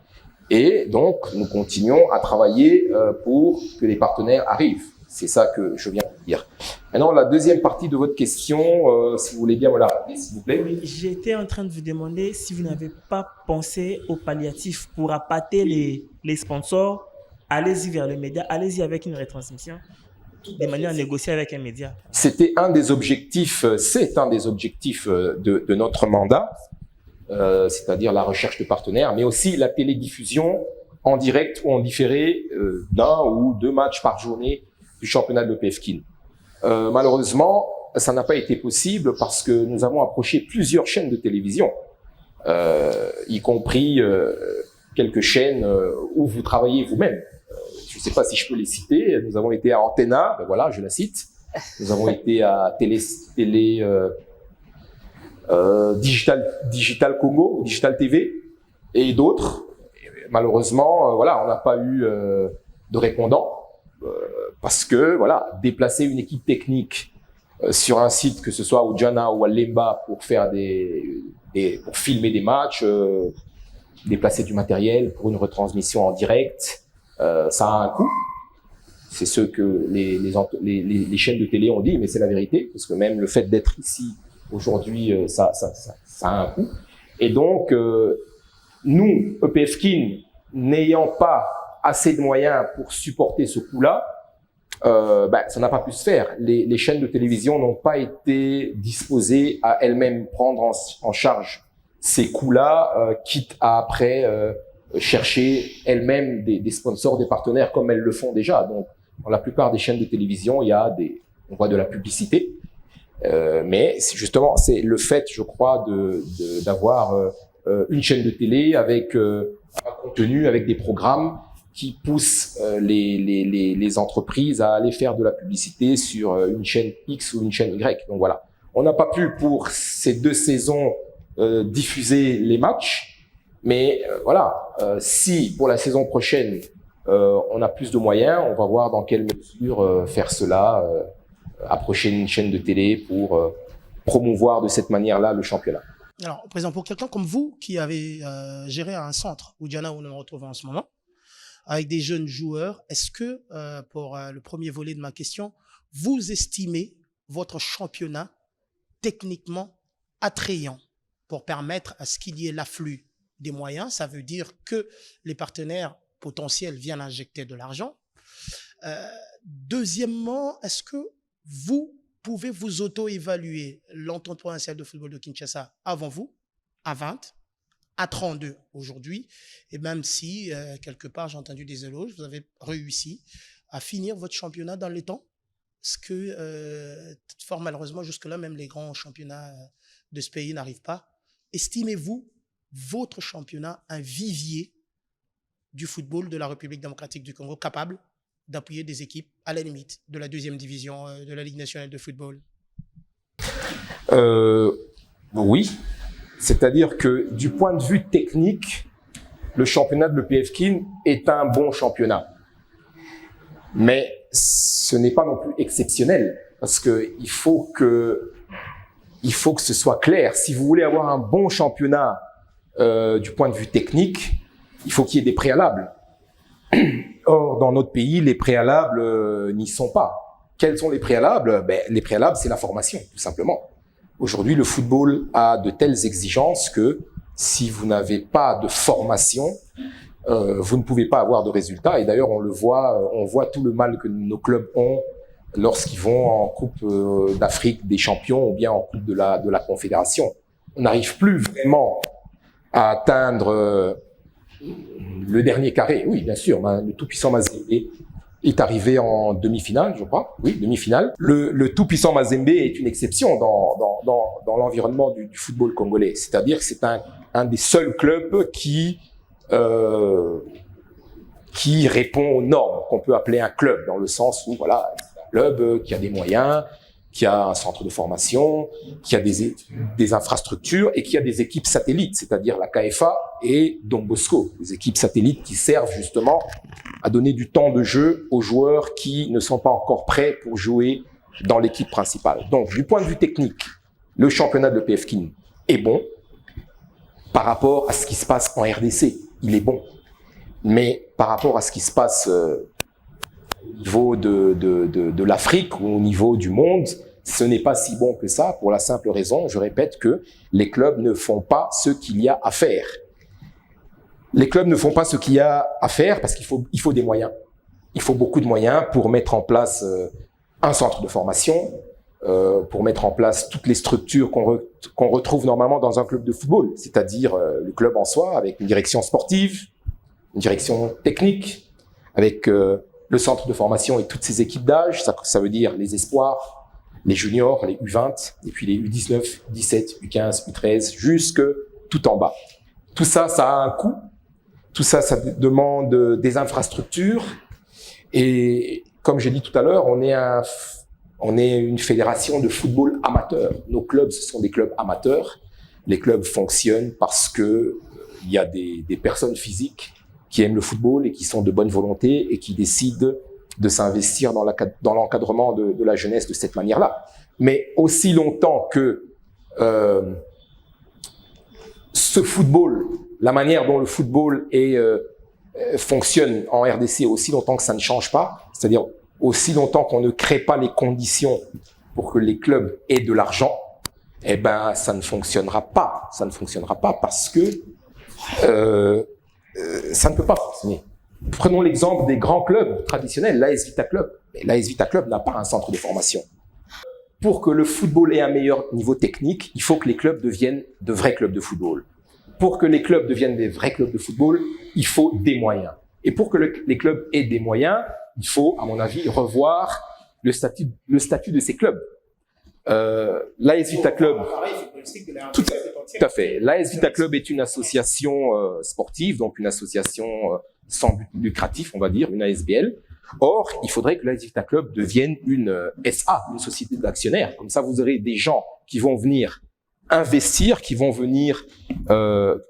S2: Et donc, nous continuons à travailler pour que les partenaires arrivent. C'est ça que je viens de dire. Maintenant, la deuxième partie de votre question, si vous voulez bien me la rappeler, s'il vous plaît.
S6: J'étais en train de vous demander si vous n'avez pas pensé aux palliatifs pour appâter les sponsors. Allez-y vers le média, allez-y avec une retransmission, de manière à négocier avec un média.
S2: C'était un des objectifs, c'est un des objectifs de notre mandat, c'est-à-dire la recherche de partenaires, mais aussi la télédiffusion en direct ou en différé d'un ou deux matchs par journée du championnat de l'EPFKIN. Malheureusement, ça n'a pas été possible parce que nous avons approché plusieurs chaînes de télévision, y compris quelques chaînes où vous travaillez vous-même. Je ne sais pas si je peux les citer. Nous avons été à Antenna, ben voilà, je la cite. Nous avons été à Digital Congo, Digital TV et d'autres. Malheureusement, voilà, on n'a pas eu de répondants. Parce que voilà, déplacer une équipe technique sur un site, que ce soit au Djana ou à Lemba, pour faire pour filmer des matchs, déplacer du matériel pour une retransmission en direct, ça a un coût. C'est ce que les chaînes de télé ont dit, mais c'est la vérité, parce que même le fait d'être ici aujourd'hui, ça a un coût. Et donc, nous, EPFKIN, n'ayant pas assez de moyens pour supporter ce coût-là, ça n'a pas pu se faire. Les chaînes de télévision n'ont pas été disposées à elles-mêmes prendre en charge ces coûts-là, quitte à après chercher elles-mêmes des sponsors, des partenaires comme elles le font déjà. Donc, dans la plupart des chaînes de télévision, on voit de la publicité, mais justement, c'est le fait, je crois, d'avoir une chaîne de télé avec un contenu, avec des programmes qui poussent les entreprises à aller faire de la publicité sur une chaîne X ou une chaîne Y. Donc voilà, on n'a pas pu pour ces deux saisons diffuser les matchs, mais voilà, si pour la saison prochaine on a plus de moyens, on va voir dans quelle mesure faire cela, approcher une chaîne de télé pour promouvoir de cette manière-là le championnat.
S3: Alors, Président, pour quelqu'un comme vous qui avez géré un centre, Oudjana, où nous nous retrouvons en ce moment, avec des jeunes joueurs, est-ce que, pour le premier volet de ma question, vous estimez votre championnat techniquement attrayant pour permettre à ce qu'il y ait l'afflux des moyens? Ça veut dire que les partenaires potentiels viennent injecter de l'argent. Deuxièmement, est-ce que vous pouvez vous auto-évaluer l'entente provinciale de football de Kinshasa avant vous, à 20, à 32 aujourd'hui, et même si, quelque part, j'ai entendu des éloges, vous avez réussi à finir votre championnat dans les temps? Parce que, fort malheureusement, jusque-là, même les grands championnats de ce pays n'arrivent pas. Estimez-vous votre championnat un vivier du football de la République démocratique du Congo capable d'appuyer des équipes à la limite de la deuxième division de la Ligue nationale de football?
S2: Oui, c'est-à-dire que du point de vue technique, le championnat de l'EPF Kin est un bon championnat. Mais ce n'est pas non plus exceptionnel, parce que il faut que ce soit clair. Si vous voulez avoir un bon championnat du point de vue technique, il faut qu'il y ait des préalables. Or, dans notre pays, les préalables n'y sont pas. Quels sont les préalables? Les préalables, c'est la formation, tout simplement. Aujourd'hui, le football a de telles exigences que si vous n'avez pas de formation, vous ne pouvez pas avoir de résultats. Et d'ailleurs, on voit tout le mal que nos clubs ont lorsqu'ils vont en Coupe d'Afrique des champions ou bien en Coupe de la Confédération. On n'arrive plus vraiment à atteindre le dernier carré. Oui, bien sûr, le tout-puissant Mazembe est arrivé en demi-finale, je crois. Oui, demi-finale. Le tout-puissant Mazembe est une exception dans l'environnement du football congolais. C'est-à-dire que c'est un des seuls clubs qui répond aux normes qu'on peut appeler un club, dans le sens où, voilà, c'est un club qui a des moyens, qui a un centre de formation, qui a des infrastructures et qui a des équipes satellites, c'est-à-dire la KFA et Don Bosco, des équipes satellites qui servent justement à donner du temps de jeu aux joueurs qui ne sont pas encore prêts pour jouer dans l'équipe principale. Donc, du point de vue technique, le championnat de l'EPF Kin est bon par rapport à ce qui se passe en RDC. Il est bon. Mais par rapport à ce qui se passe au niveau de l'Afrique ou au niveau du monde, ce n'est pas si bon que ça, pour la simple raison, je répète, que les clubs ne font pas ce qu'il y a à faire. Les clubs ne font pas ce qu'il y a à faire parce qu'il faut des moyens. Il faut beaucoup de moyens pour mettre en place un centre de formation, pour mettre en place toutes les structures qu'on retrouve normalement dans un club de football, c'est-à-dire le club en soi, avec une direction sportive, une direction technique, avec le centre de formation et toutes ses équipes d'âge. Ça veut dire les espoirs, les juniors, les U20, et puis les U19, U17, U15, U13, jusque tout en bas. Tout ça, ça a un coût. Tout ça, ça demande des infrastructures. Et comme j'ai dit tout à l'heure, on est une fédération de football amateur. Nos clubs, ce sont des clubs amateurs. Les clubs fonctionnent parce que il y a des personnes physiques qui aiment le football et qui sont de bonne volonté et qui décident de s'investir dans l'encadrement de la jeunesse de cette manière-là. Mais aussi longtemps que ce football, la manière dont le football fonctionne en RDC, aussi longtemps que ça ne change pas, c'est-à-dire aussi longtemps qu'on ne crée pas les conditions pour que les clubs aient de l'argent, eh ben ça ne fonctionnera pas. Ça ne fonctionnera pas parce que ça ne peut pas fonctionner. Prenons l'exemple des grands clubs traditionnels, l'AS Vita Club. L'AS Vita Club n'a pas un centre de formation. Pour que le football ait un meilleur niveau technique, il faut que les clubs deviennent de vrais clubs de football. Pour que les clubs deviennent des vrais clubs de football, il faut des moyens. Et pour que les clubs aient des moyens, il faut, à mon avis, revoir le statut de ces clubs. L'AS Vita Club, tout à fait. L'AS Vita Club est une association sportive, donc une association sans but lucratif, on va dire, une ASBL. Or, il faudrait que l'AS Vita Club devienne une SA, une société d'actionnaires. Comme ça, vous aurez des gens qui vont venir investir, qui vont venir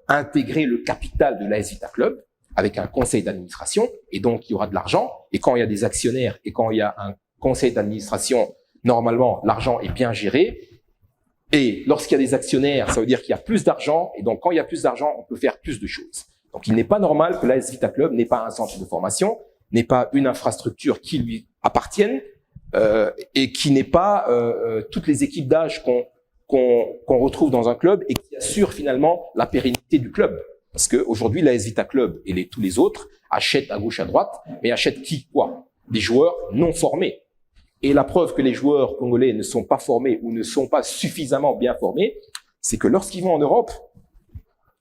S2: intégrer le capital de l'AS Vita Club avec un conseil d'administration, et donc il y aura de l'argent. Et quand il y a des actionnaires et quand il y a un conseil d'administration, normalement, l'argent est bien géré. Et lorsqu'il y a des actionnaires, ça veut dire qu'il y a plus d'argent. Et donc, quand il y a plus d'argent, on peut faire plus de choses. Donc, il n'est pas normal que l'AS Vita Club n'ait pas un centre de formation, n'ait pas une infrastructure qui lui appartienne, et qui n'est pas toutes les équipes d'âge qu'on retrouve dans un club et qui assure finalement la pérennité du club. Parce que aujourd'hui, l'AS Vita Club et tous les autres achètent à gauche, à droite, mais achètent qui, quoi? Des joueurs non formés. Et la preuve que les joueurs congolais ne sont pas formés ou ne sont pas suffisamment bien formés, c'est que lorsqu'ils vont en Europe,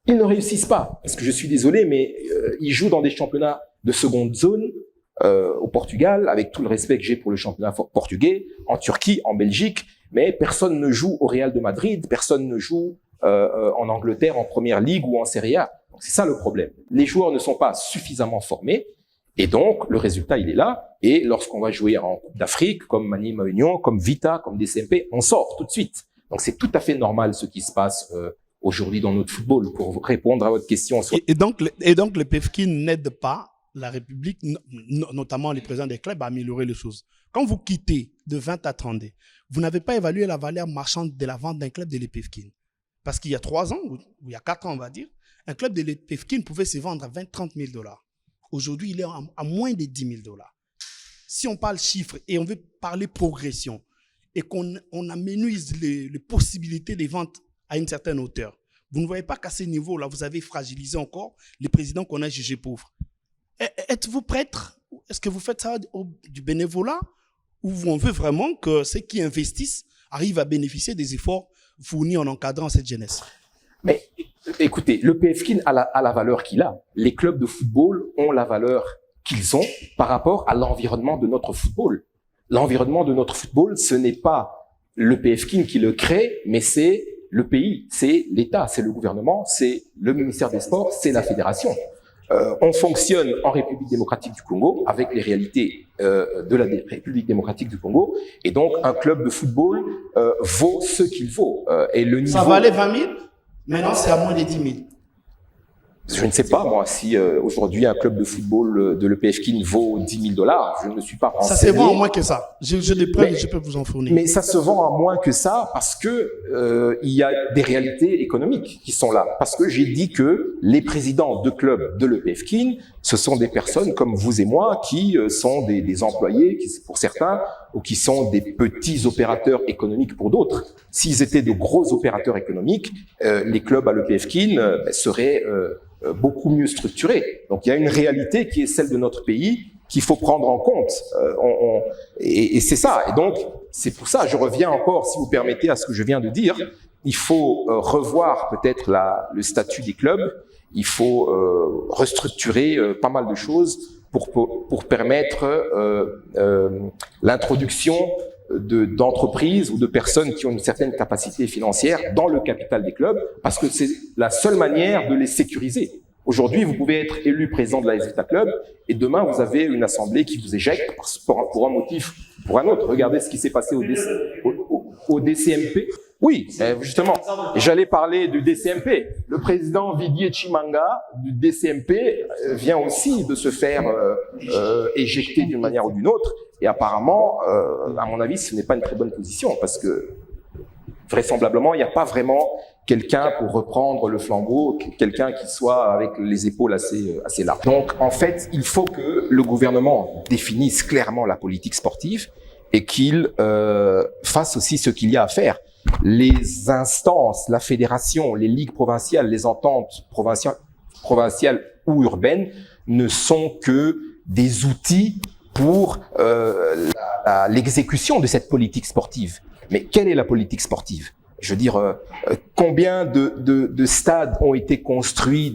S2: ils ne réussissent pas. Parce que je suis désolé, mais ils jouent dans des championnats de seconde zone au Portugal, avec tout le respect que j'ai pour le championnat portugais, en Turquie, en Belgique, mais personne ne joue au Real de Madrid, personne ne joue en Angleterre, en Première Ligue ou en Serie A. C'est ça le problème. Les joueurs ne sont pas suffisamment formés et donc le résultat il est là. Et lorsqu'on va jouer en Coupe d'Afrique, comme Manima Union, comme Vita, comme DCMP, on sort tout de suite. Donc c'est tout à fait normal ce qui se passe aujourd'hui dans notre football. Pour répondre à votre question.
S7: Et donc le PEFKIN n'aide pas la République, notamment les présidents des clubs, à améliorer les choses. Quand vous quittez de 20 à 30, vous n'avez pas évalué la valeur marchande de la vente d'un club de l'EPFKIN. Parce qu'il y a 3 ans, ou il y a 4 ans, on va dire, un club de l'EPFKIN pouvait se vendre à 20-30 000 $. Aujourd'hui, il est à moins de 10 000 $. Si on parle chiffres et on veut parler progression et qu'on amenuise les possibilités de vente à une certaine hauteur, vous ne voyez pas qu'à ce niveau-là, vous avez fragilisé encore les présidents qu'on a jugés pauvres. Êtes-vous prêtre? Est-ce que vous faites ça du bénévolat ou on veut vraiment que ceux qui investissent arrivent à bénéficier des efforts fournis en encadrant cette jeunesse?
S2: Mais écoutez, le PEFKIN a la valeur qu'il a. Les clubs de football ont la valeur qu'ils ont par rapport à l'environnement de notre football. L'environnement de notre football, ce n'est pas le PEFKIN qui le crée, mais c'est le pays, c'est l'État, c'est le gouvernement, c'est le ministère des Sports, c'est la fédération. On fonctionne en République démocratique du Congo avec les réalités de la République démocratique du Congo. Et donc, un club de football vaut ce qu'il vaut. Et le niveau...
S7: Ça valait 20 000, maintenant c'est à moins de 10 000.
S2: Je ne sais pas, moi, si aujourd'hui un club de football de l'EPFKIN vaut 10 000 $. Je ne suis pas renseigné.
S7: Ça se vend à moins que ça. J'ai des preuves, je peux vous en fournir.
S2: Mais ça se vend à moins que ça parce que il y a des réalités économiques qui sont là. Parce que j'ai dit que les présidents de clubs de l'EPFKIN, ce sont des personnes comme vous et moi qui sont des employés, pour certains, ou qui sont des petits opérateurs économiques pour d'autres. S'ils étaient de gros opérateurs économiques, les clubs à l'EPFKIN seraient beaucoup mieux structurés. Donc il y a une réalité qui est celle de notre pays qu'il faut prendre en compte. Et c'est ça. Et donc c'est pour ça, je reviens encore, si vous permettez, à ce que je viens de dire. Il faut revoir peut-être le statut des clubs. Il faut restructurer pas mal de choses pour permettre l'introduction d'entreprises ou de personnes qui ont une certaine capacité financière dans le capital des clubs, parce que c'est la seule manière de les sécuriser. Aujourd'hui, vous pouvez être élu président de l'AS Vita Club et demain, vous avez une assemblée qui vous éjecte pour un motif ou pour un autre. Regardez ce qui s'est passé au DCMP. Oui, justement, j'allais parler du DCMP. Le président Didier Chimanga du DCMP vient aussi de se faire éjecter d'une manière ou d'une autre. Et apparemment, à mon avis, ce n'est pas une très bonne position parce que vraisemblablement, il n'y a pas vraiment quelqu'un pour reprendre le flambeau, quelqu'un qui soit avec les épaules assez larges. Donc, en fait, il faut que le gouvernement définisse clairement la politique sportive et qu'il fasse aussi ce qu'il y a à faire. Les instances, la fédération, les ligues provinciales, les ententes provinciales ou urbaines ne sont que des outils pour l'exécution de cette politique sportive. Mais quelle est la politique sportive? Je veux dire, combien de stades ont été construits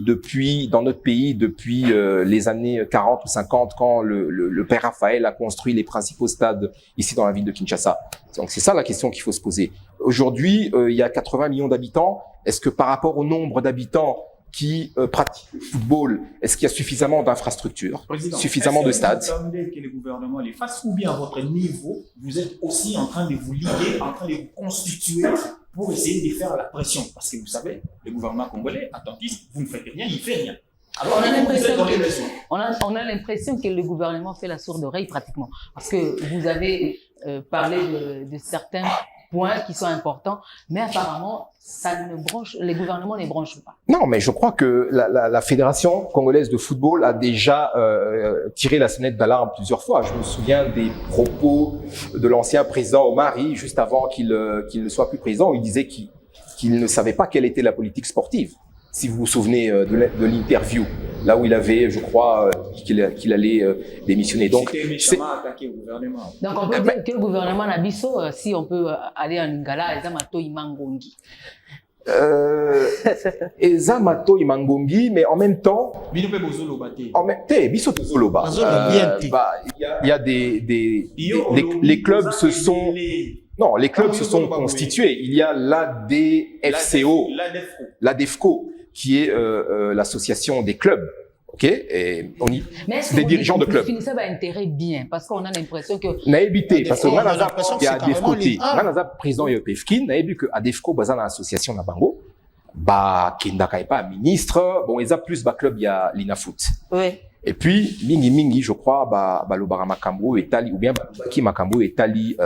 S2: dans notre pays depuis les années 40 ou 50 quand le père Raphaël a construit les principaux stades ici dans la ville de Kinshasa. Donc c'est ça la question qu'il faut se poser. Aujourd'hui, il y a 80 millions d'habitants. Est-ce que par rapport au nombre d'habitants qui pratiquent le football, est-ce qu'il y a suffisamment d'infrastructures, suffisamment de stades?
S5: Est-ce que vous attendez que le gouvernement les fasse ou bien à votre niveau, vous êtes aussi en train de vous lier, en train de vous constituer pour essayer de faire la pression? Parce que vous savez, le gouvernement congolais, attentiste, vous ne faites rien, il ne fait rien. Alors,
S4: on a l'impression que le gouvernement fait la sourde oreille pratiquement. Parce que vous avez parlé de certains points qui sont importants, mais apparemment, les gouvernements ne branchent pas.
S2: Non, mais je crois que la Fédération congolaise de football a déjà tiré la sonnette d'alarme plusieurs fois. Je me souviens des propos de l'ancien président Omari, juste avant qu'il ne soit plus président, où il disait qu'il ne savait pas quelle était la politique sportive. Si vous vous souvenez de l'interview, là où il avait, je crois, dit qu'il allait démissionner. Donc,
S5: c'était méchamment attaqué au gouvernement.
S4: Donc, on peut dire que le gouvernement Nabiso, si on peut aller en Ngala, Ezamato Imangongi.
S2: Ezamato Imangongi, mais en même temps, il y a les clubs se sont, non, les clubs se sont constitués. Il y a l'ADFCO, l'ADFCO, qui est l'association des clubs, ok, et on y, des dirigeants de clubs.
S4: Ça va intérêt bien, parce qu'on a l'impression que.
S2: Naébité, parce que Manaza, il y a ADFCO, Manaza, président Yopefkin, Naébu que ADFCO, bazan l'association Nabango, bah, Kendaka est pas ministre, bon, ils ont plus, bah, club, il y a l'INAFoot.
S1: Oui.
S2: Et puis, Mingi, je crois, bah, le Baramakambo est Ali, ou bien, Baki Makambo est Ali,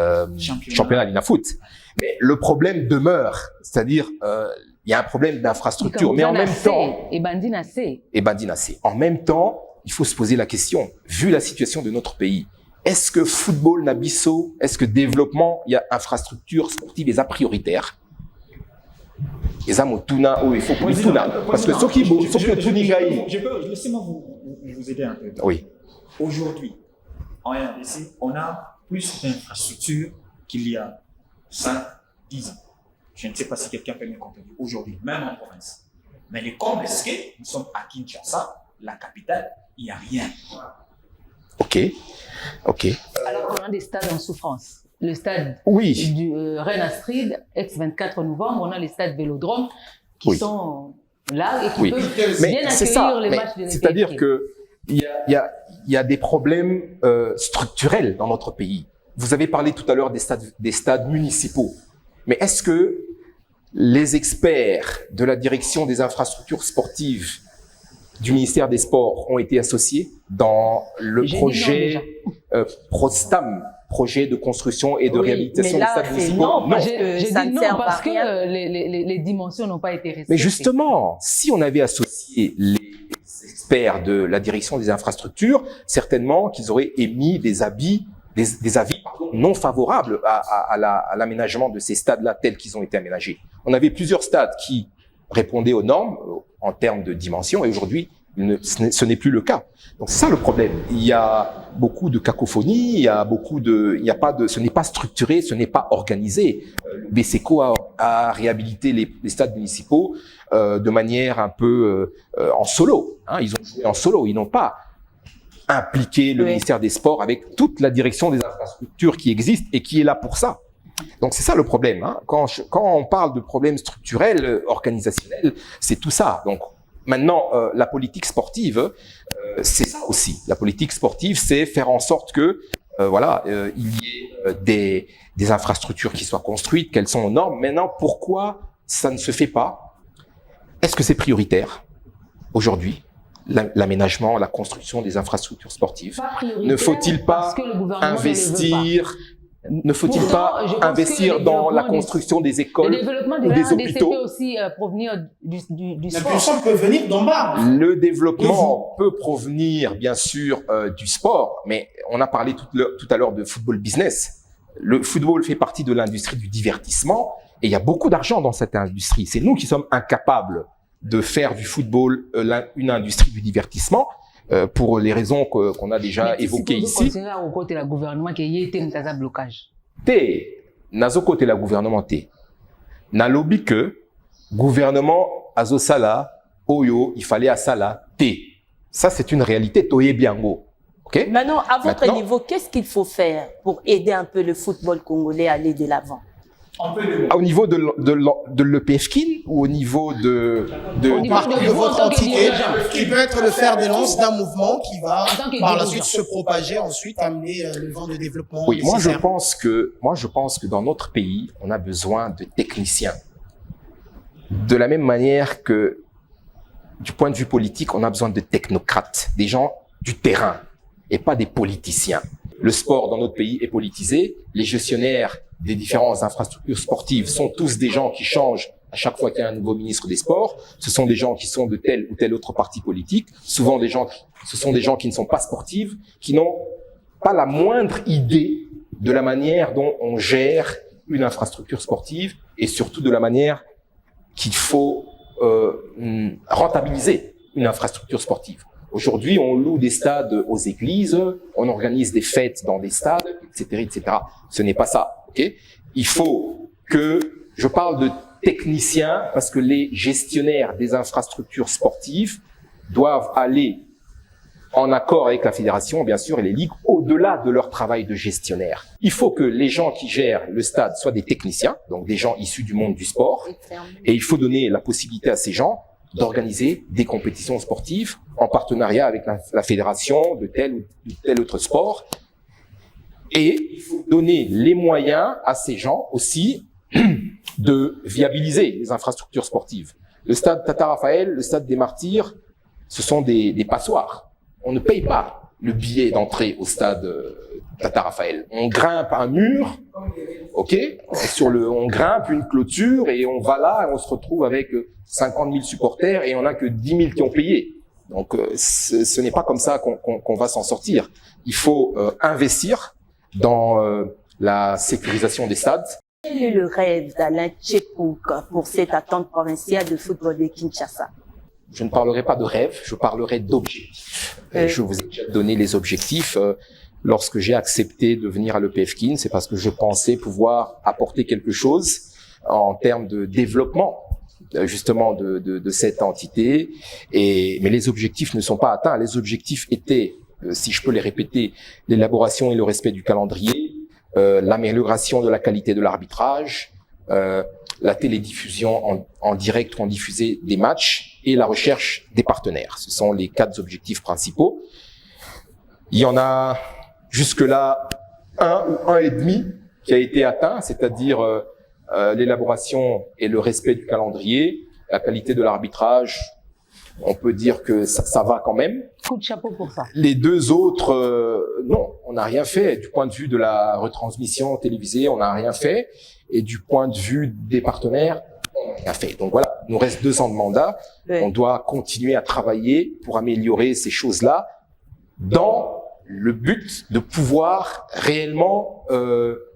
S2: championnat l'INAFoot. Mais le problème demeure, c'est-à-dire, il y a un problème d'infrastructure, mais en même temps,
S4: et Bandina C.
S2: En même temps, il faut se poser la question, vu la situation de notre pays, est-ce que football Nabiso, est-ce que développement, il y a infrastructure sportive, les a prioritaires? Les amotuna, il faut plus tuna. Parce que
S5: laissez-moi vous aider un peu.
S2: Oui.
S5: Aujourd'hui, en RDC, on a plus d'infrastructures qu'il y a 5, 10 ans. Je ne sais pas si quelqu'un peut me comprendre. Aujourd'hui, même en province. Mais les Comesque, nous sommes à Kinshasa, la capitale, il n'y a rien.
S2: Ok.
S4: Alors qu'on a des stades en souffrance. Le stade
S2: du
S4: Reine Astrid, ex-24 novembre, on a les stades Vélodrome qui sont là et qui peuvent bien accueillir les matchs de l'EPFK.
S2: C'est-à-dire que il y a des problèmes structurels dans notre pays. Vous avez parlé tout à l'heure des stades municipaux. Mais est-ce que les experts de la direction des infrastructures sportives du ministère des Sports ont été associés dans le projet Prostam, projet de construction et de réhabilitation des stades municipaux?
S1: Non,
S4: j'ai dit non parce que les dimensions n'ont pas été respectées.
S2: Mais justement, si on avait associé les experts de la direction des infrastructures, certainement qu'ils auraient émis des avis non favorables à l'aménagement de ces stades-là tels qu'ils ont été aménagés. On avait plusieurs stades qui répondaient aux normes en termes de dimension et aujourd'hui, ce n'est plus le cas. Donc c'est ça le problème. Il y a beaucoup de cacophonie, ce n'est pas structuré, ce n'est pas organisé. Le BCECO a réhabilité les stades municipaux de manière un peu en solo. Ils ont joué en solo, ils n'ont pas impliqué le ministère des Sports avec toute la direction des infrastructures qui existe et qui est là pour ça. Donc c'est ça le problème. Quand on parle de problèmes structurels, organisationnels, c'est tout ça. Donc maintenant, la politique sportive, c'est ça aussi. La politique sportive, c'est faire en sorte que il y ait des infrastructures qui soient construites, qu'elles sont aux normes. Maintenant, pourquoi ça ne se fait pas? Est-ce que c'est prioritaire aujourd'hui? L'aménagement, la construction des infrastructures sportives. Ne faut-il pas investir? Ne faut-il pas investir dans la construction des écoles ou des hôpitaux?
S4: peut aussi provenir du sport.
S3: L'impulsion peut venir d'en bas.
S2: Le développement peut provenir, bien sûr, du sport, mais on a parlé tout à l'heure de football business. Le football fait partie de l'industrie du divertissement et il y a beaucoup d'argent dans cette industrie. C'est nous qui sommes incapables de faire du football une industrie du divertissement pour les raisons qu'on a déjà évoquées ici.
S4: Mais au côté de la gouvernement qui y était un blocage.
S2: Nazo côté la gouvernement na lobby que gouvernement azo sala oyo il fallait à sala ça c'est une réalité toye biango. OK?
S1: Maintenant, à votre niveau, qu'est-ce qu'il faut faire pour aider un peu le football congolais à aller de l'avant?
S2: Au niveau de l'EPFKIN ou au niveau de
S3: votre entité, qui peut être le fer de lance d'un mouvement qui va par la suite se propager, ensuite amener le vent de développement.
S2: Oui, moi je pense que dans notre pays, on a besoin de techniciens. De la même manière que du point de vue politique, on a besoin de technocrates, des gens du terrain et pas des politiciens. Le sport dans notre pays est politisé, les gestionnaires des différentes infrastructures sportives sont tous des gens qui changent à chaque fois qu'il y a un nouveau ministre des Sports. Ce sont des gens qui sont de tel ou tel autre parti politique. Souvent ce sont des gens qui ne sont pas sportifs, qui n'ont pas la moindre idée de la manière dont on gère une infrastructure sportive et surtout de la manière qu'il faut rentabiliser une infrastructure sportive. Aujourd'hui, on loue des stades aux églises, on organise des fêtes dans des stades, etc., etc. Ce n'est pas ça, ok? Il faut que je parle de techniciens parce que les gestionnaires des infrastructures sportives doivent aller en accord avec la fédération, bien sûr, et les ligues, au-delà de leur travail de gestionnaire. Il faut que les gens qui gèrent le stade soient des techniciens, donc des gens issus du monde du sport, et il faut donner la possibilité à ces gens d'organiser des compétitions sportives en partenariat avec la fédération de tel ou tel autre sport. Et il faut donner les moyens à ces gens aussi de viabiliser les infrastructures sportives. Le stade Tata Raphaël, le stade des Martyrs, ce sont des passoires. On ne paye pas le billet d'entrée au stade Tata Raphaël. On grimpe un mur, ok, on grimpe une clôture et on va là et on se retrouve avec 50 000 supporters et on n'a que 10 000 qui ont payé. Donc ce n'est pas comme ça qu'on va s'en sortir. Il faut investir dans la sécurisation des stades.
S1: Quel est le rêve d'Alain Tchepouk pour cette attente provinciale de football de Kinshasa?
S2: Je ne parlerai pas de rêve, je parlerai d'objectifs. Je vous ai déjà donné les objectifs. Lorsque j'ai accepté de venir à l'EPFKIN, c'est parce que je pensais pouvoir apporter quelque chose en termes de développement justement de cette entité. Mais les objectifs ne sont pas atteints. Les objectifs étaient, si je peux les répéter, l'élaboration et le respect du calendrier, l'amélioration de la qualité de l'arbitrage, la télédiffusion en direct ou en diffusé des matchs et la recherche des partenaires. Ce sont les 4 objectifs principaux. Il y en a jusque-là un ou un et demi qui a été atteint, c'est-à-dire l'élaboration et le respect du calendrier, la qualité de l'arbitrage. On peut dire que ça va quand même.
S4: Coup de chapeau pour ça.
S2: Les 2 autres, non, on n'a rien fait. Du point de vue de la retransmission télévisée, on n'a rien fait. Et du point de vue des partenaires, on n'a rien fait. Donc voilà, il nous reste 2 ans de mandat. Oui. On doit continuer à travailler pour améliorer ces choses-là dans le but de pouvoir réellement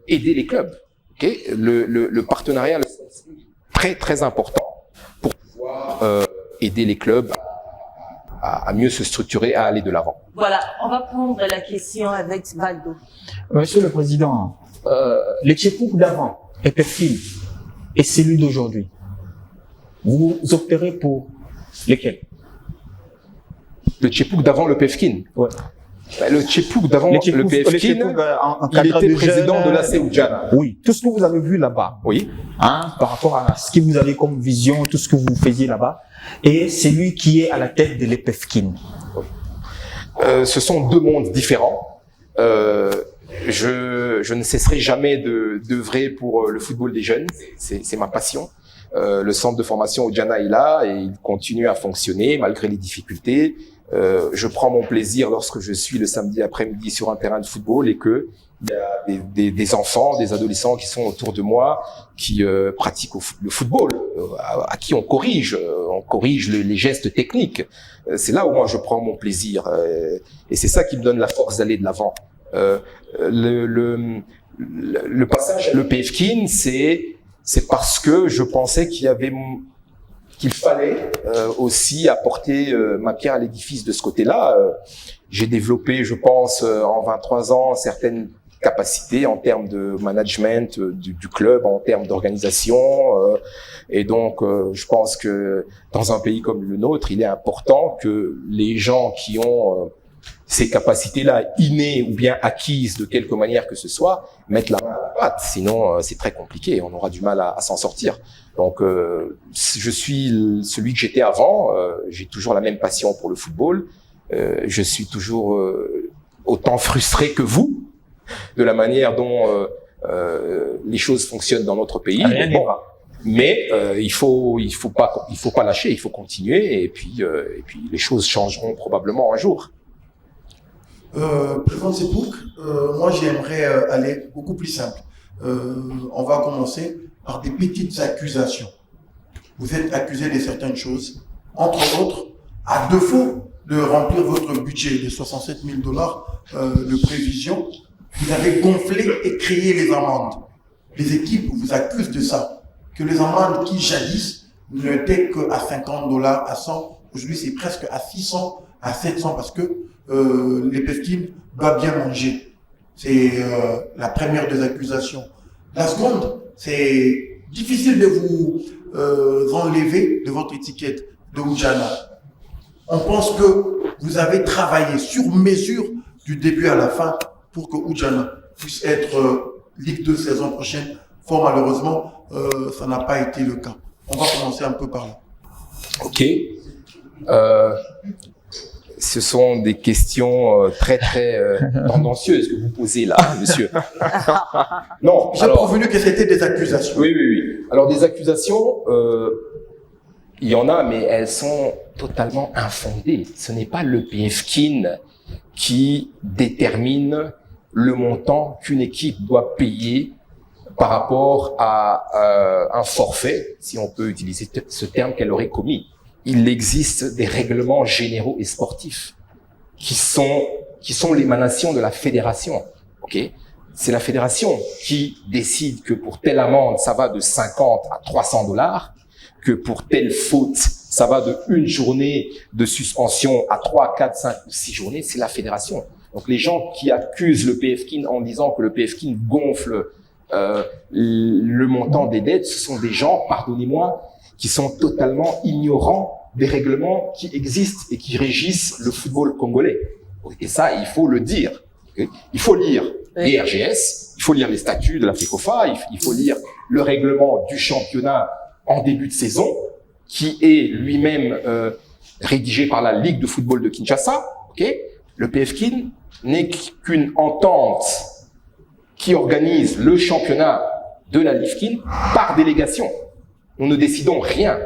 S2: aider les clubs. Okay, le partenariat est très très important pour pouvoir aider les clubs à mieux se structurer, à aller de l'avant.
S1: Voilà, on va prendre la question avec Valdo.
S5: Monsieur le Président, les Tchepouk d'avant, EPFKIN, et celui d'aujourd'hui, vous opterez pour lesquels?
S2: Le Tchepouk d'avant le PEFKIN.
S5: Ouais.
S2: Le Tchepouk d'avant le PEFKIN, il était président de la Seoudjana.
S5: Oui, tout ce que vous avez vu là-bas.
S2: Oui.
S5: Hein, par rapport à ce que vous avez comme vision, tout ce que vous faisiez là-bas, et celui qui est à la tête de l'EPFKIN.
S2: Ce sont 2 mondes différents. Je ne cesserai jamais d'œuvrer pour le football des jeunes. C'est ma passion. Le centre de formation Oudjana est là et il continue à fonctionner malgré les difficultés. Je prends mon plaisir lorsque je suis le samedi après-midi sur un terrain de football et que il y a des enfants, des adolescents qui sont autour de moi, qui pratiquent le football, à qui on corrige les gestes techniques. C'est là où moi je prends mon plaisir et c'est ça qui me donne la force d'aller de l'avant. Le passage à l'EPFKIN, c'est parce que je pensais qu'il fallait aussi apporter ma pierre à l'édifice de ce côté-là. J'ai développé, je pense, en 23 ans, certaines capacités en termes de management du club, en termes d'organisation. Et donc, je pense que dans un pays comme le nôtre, il est important que les gens qui ont ces capacités-là innées ou bien acquises de quelque manière que ce soit, mettent la main à la pâte. Sinon, c'est très compliqué. On aura du mal à s'en sortir. Donc, je suis celui que j'étais avant. J'ai toujours la même passion pour le football. Je suis toujours autant frustré que vous de la manière dont les choses fonctionnent dans notre pays. Mais il faut pas lâcher. Il faut continuer. Et puis les choses changeront probablement un jour.
S8: Président Tchepouk, moi j'aimerais aller beaucoup plus simple. On va commencer par des petites accusations. Vous êtes accusé de certaines choses, entre autres, à défaut de remplir votre budget de 67 000 $ de prévision, vous avez gonflé et créé les amendes. Les équipes vous accusent de ça, que les amendes qui jadis n'étaient qu'à 50 $, à 100, aujourd'hui c'est presque à 600, à 700 parce que les Pefkin doivent bien manger. C'est la première des accusations. La seconde, c'est difficile de vous enlever de votre étiquette de Oudjana. On pense que vous avez travaillé sur mesure du début à la fin pour que Oudjana puisse être Ligue 2 saison prochaine. Fort malheureusement, ça n'a pas été le cas. On va commencer un peu par là.
S2: Ok. Ce sont des questions très tendancieuses que vous posez là, monsieur. Non,
S8: j'ai prévenu que c'était des accusations.
S2: Oui. Alors des accusations, il y en a, mais elles sont totalement infondées. Ce n'est pas le PFKIN qui détermine le montant qu'une équipe doit payer par rapport à un forfait, si on peut utiliser ce terme qu'elle aurait commis. Il existe des règlements généraux et sportifs qui sont l'émanation de la fédération. Ok, c'est la fédération qui décide que pour telle amende, ça va de 50 à 300 $, que pour telle faute, ça va de une journée de suspension à 3, 4, 5 ou 6 journées. C'est la fédération. Donc les gens qui accusent le PFKIN en disant que le PFKIN gonfle le montant des dettes, ce sont des gens, pardonnez-moi, qui sont totalement ignorants des règlements qui existent et qui régissent le football congolais. Et ça, il faut le dire. Il faut lire les RGS, il faut lire les statuts de la FECOFA, il faut lire le règlement du championnat en début de saison, qui est lui-même rédigé par la Ligue de football de Kinshasa. Le PFKIN n'est qu'une entente qui organise le championnat de la LIFKIN par délégation. Nous ne décidons rien.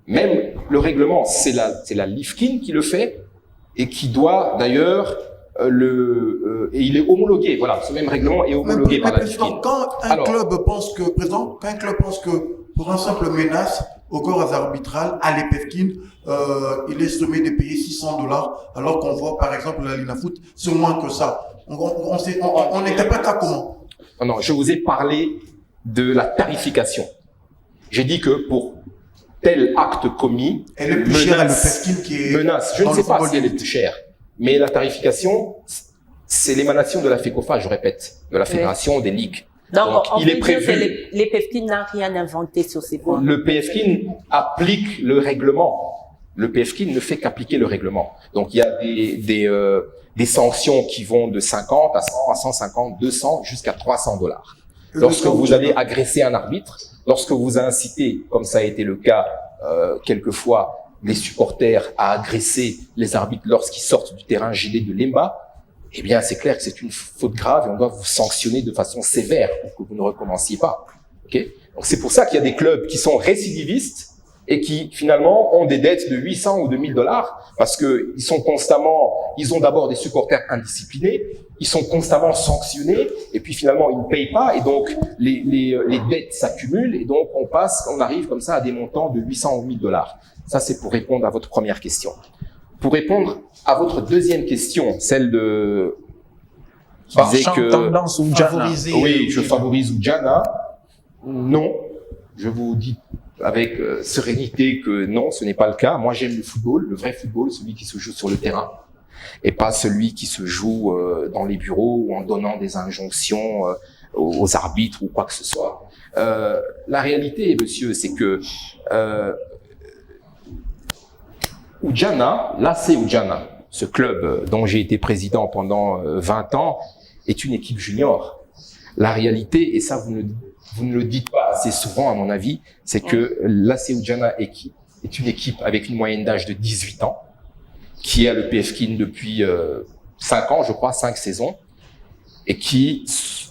S2: Même le règlement, c'est la LIFKIN qui le fait et qui doit d'ailleurs et il est homologué. Voilà, ce même règlement est homologué par la LIFKIN.
S8: Quand un club pense que pour un simple menace au corps arbitral à l'EPFKIN, il est sommé de payer 600 $, alors qu'on voit par exemple la Linafoot, c'est moins que ça. On n'interprète ça comment?
S2: Non, je vous ai parlé de la tarification. J'ai dit que pour tel acte commis,
S8: elle est plus chère à l'EPFKIN qui est
S2: menace. Je ne sais pas si elle est plus chère, mais la tarification, c'est l'émanation de la FECOFA, je répète, de la Fédération des ligues.
S1: Donc on
S2: il est
S1: peut
S2: prévu.
S1: dire que les PFKIN n'a rien inventé sur ces points.
S2: Le PFKIN applique le règlement. Le PFKIN ne fait qu'appliquer le règlement. Donc il y a des sanctions qui vont de 50 à 100, à 150, 200 jusqu'à 300 $. Lorsque vous avez agressé un arbitre, lorsque vous incitez, comme ça a été le cas quelquefois, les supporters à agresser les arbitres lorsqu'ils sortent du terrain gelé de Lemba, eh bien c'est clair que c'est une faute grave et on doit vous sanctionner de façon sévère pour que vous ne recommenciez pas. Okay? Donc c'est pour ça qu'il y a des clubs qui sont récidivistes et qui finalement ont des dettes de 800 ou de 1000 $ parce que ils ont d'abord des supporters indisciplinés, ils sont constamment sanctionnés et puis finalement ils ne payent pas et donc les dettes s'accumulent et donc on arrive comme ça à des montants de 800 ou 1000 $. Ça c'est pour répondre à votre première question. Pour répondre à votre deuxième question, celle de qui disait que
S5: tendance Oudjana.
S2: Oui, je favorise Oudjana. Non, je vous dis avec sérénité que non, ce n'est pas le cas. Moi, j'aime le football, le vrai football, celui qui se joue sur le terrain, et pas celui qui se joue dans les bureaux ou en donnant des injonctions aux arbitres ou quoi que ce soit. La réalité, monsieur, c'est que Oudjana, l'AC Oudjana, ce club dont j'ai été président pendant 20 ans, est une équipe junior. La réalité, et ça vous ne le dites pas assez souvent à mon avis, c'est que l'AC Oudjana est une équipe avec une moyenne d'âge de 18 ans, qui est à le PFKIN depuis 5 ans, je crois, 5 saisons, et qui,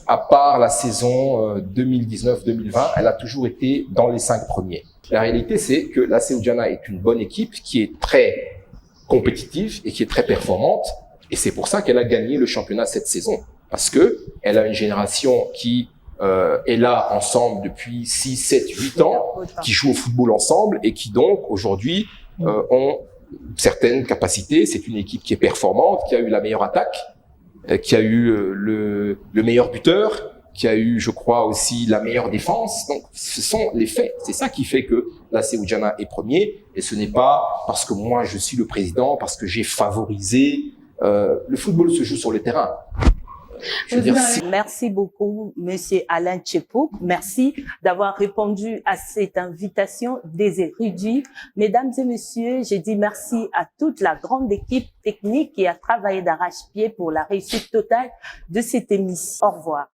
S2: à part la saison 2019-2020, elle a toujours été dans les 5 premiers. La réalité, c'est que l'AC Oudjana est une bonne équipe qui est très compétitive et qui est très performante. Et c'est pour ça qu'elle a gagné le championnat cette saison. Parce que elle a une génération qui est là ensemble depuis 6, 7, 8 ans, qui jouent au football ensemble et qui donc aujourd'hui ont certaines capacités. C'est une équipe qui est performante, qui a eu la meilleure attaque, qui a eu le meilleur buteur, qui a eu, je crois, aussi la meilleure défense. Donc, ce sont les faits. C'est ça qui fait que l'AC Oudjana est premier. Et ce n'est pas parce que moi, je suis le président, parce que j'ai favorisé. Le football se joue sur le terrain. Je veux dire,
S1: Merci beaucoup, Monsieur Alain Tchipouk. Merci d'avoir répondu à cette invitation des érudits. Mesdames et messieurs, j'ai dit merci à toute la grande équipe technique qui a travaillé d'arrache-pied pour la réussite totale de cette émission. Au revoir.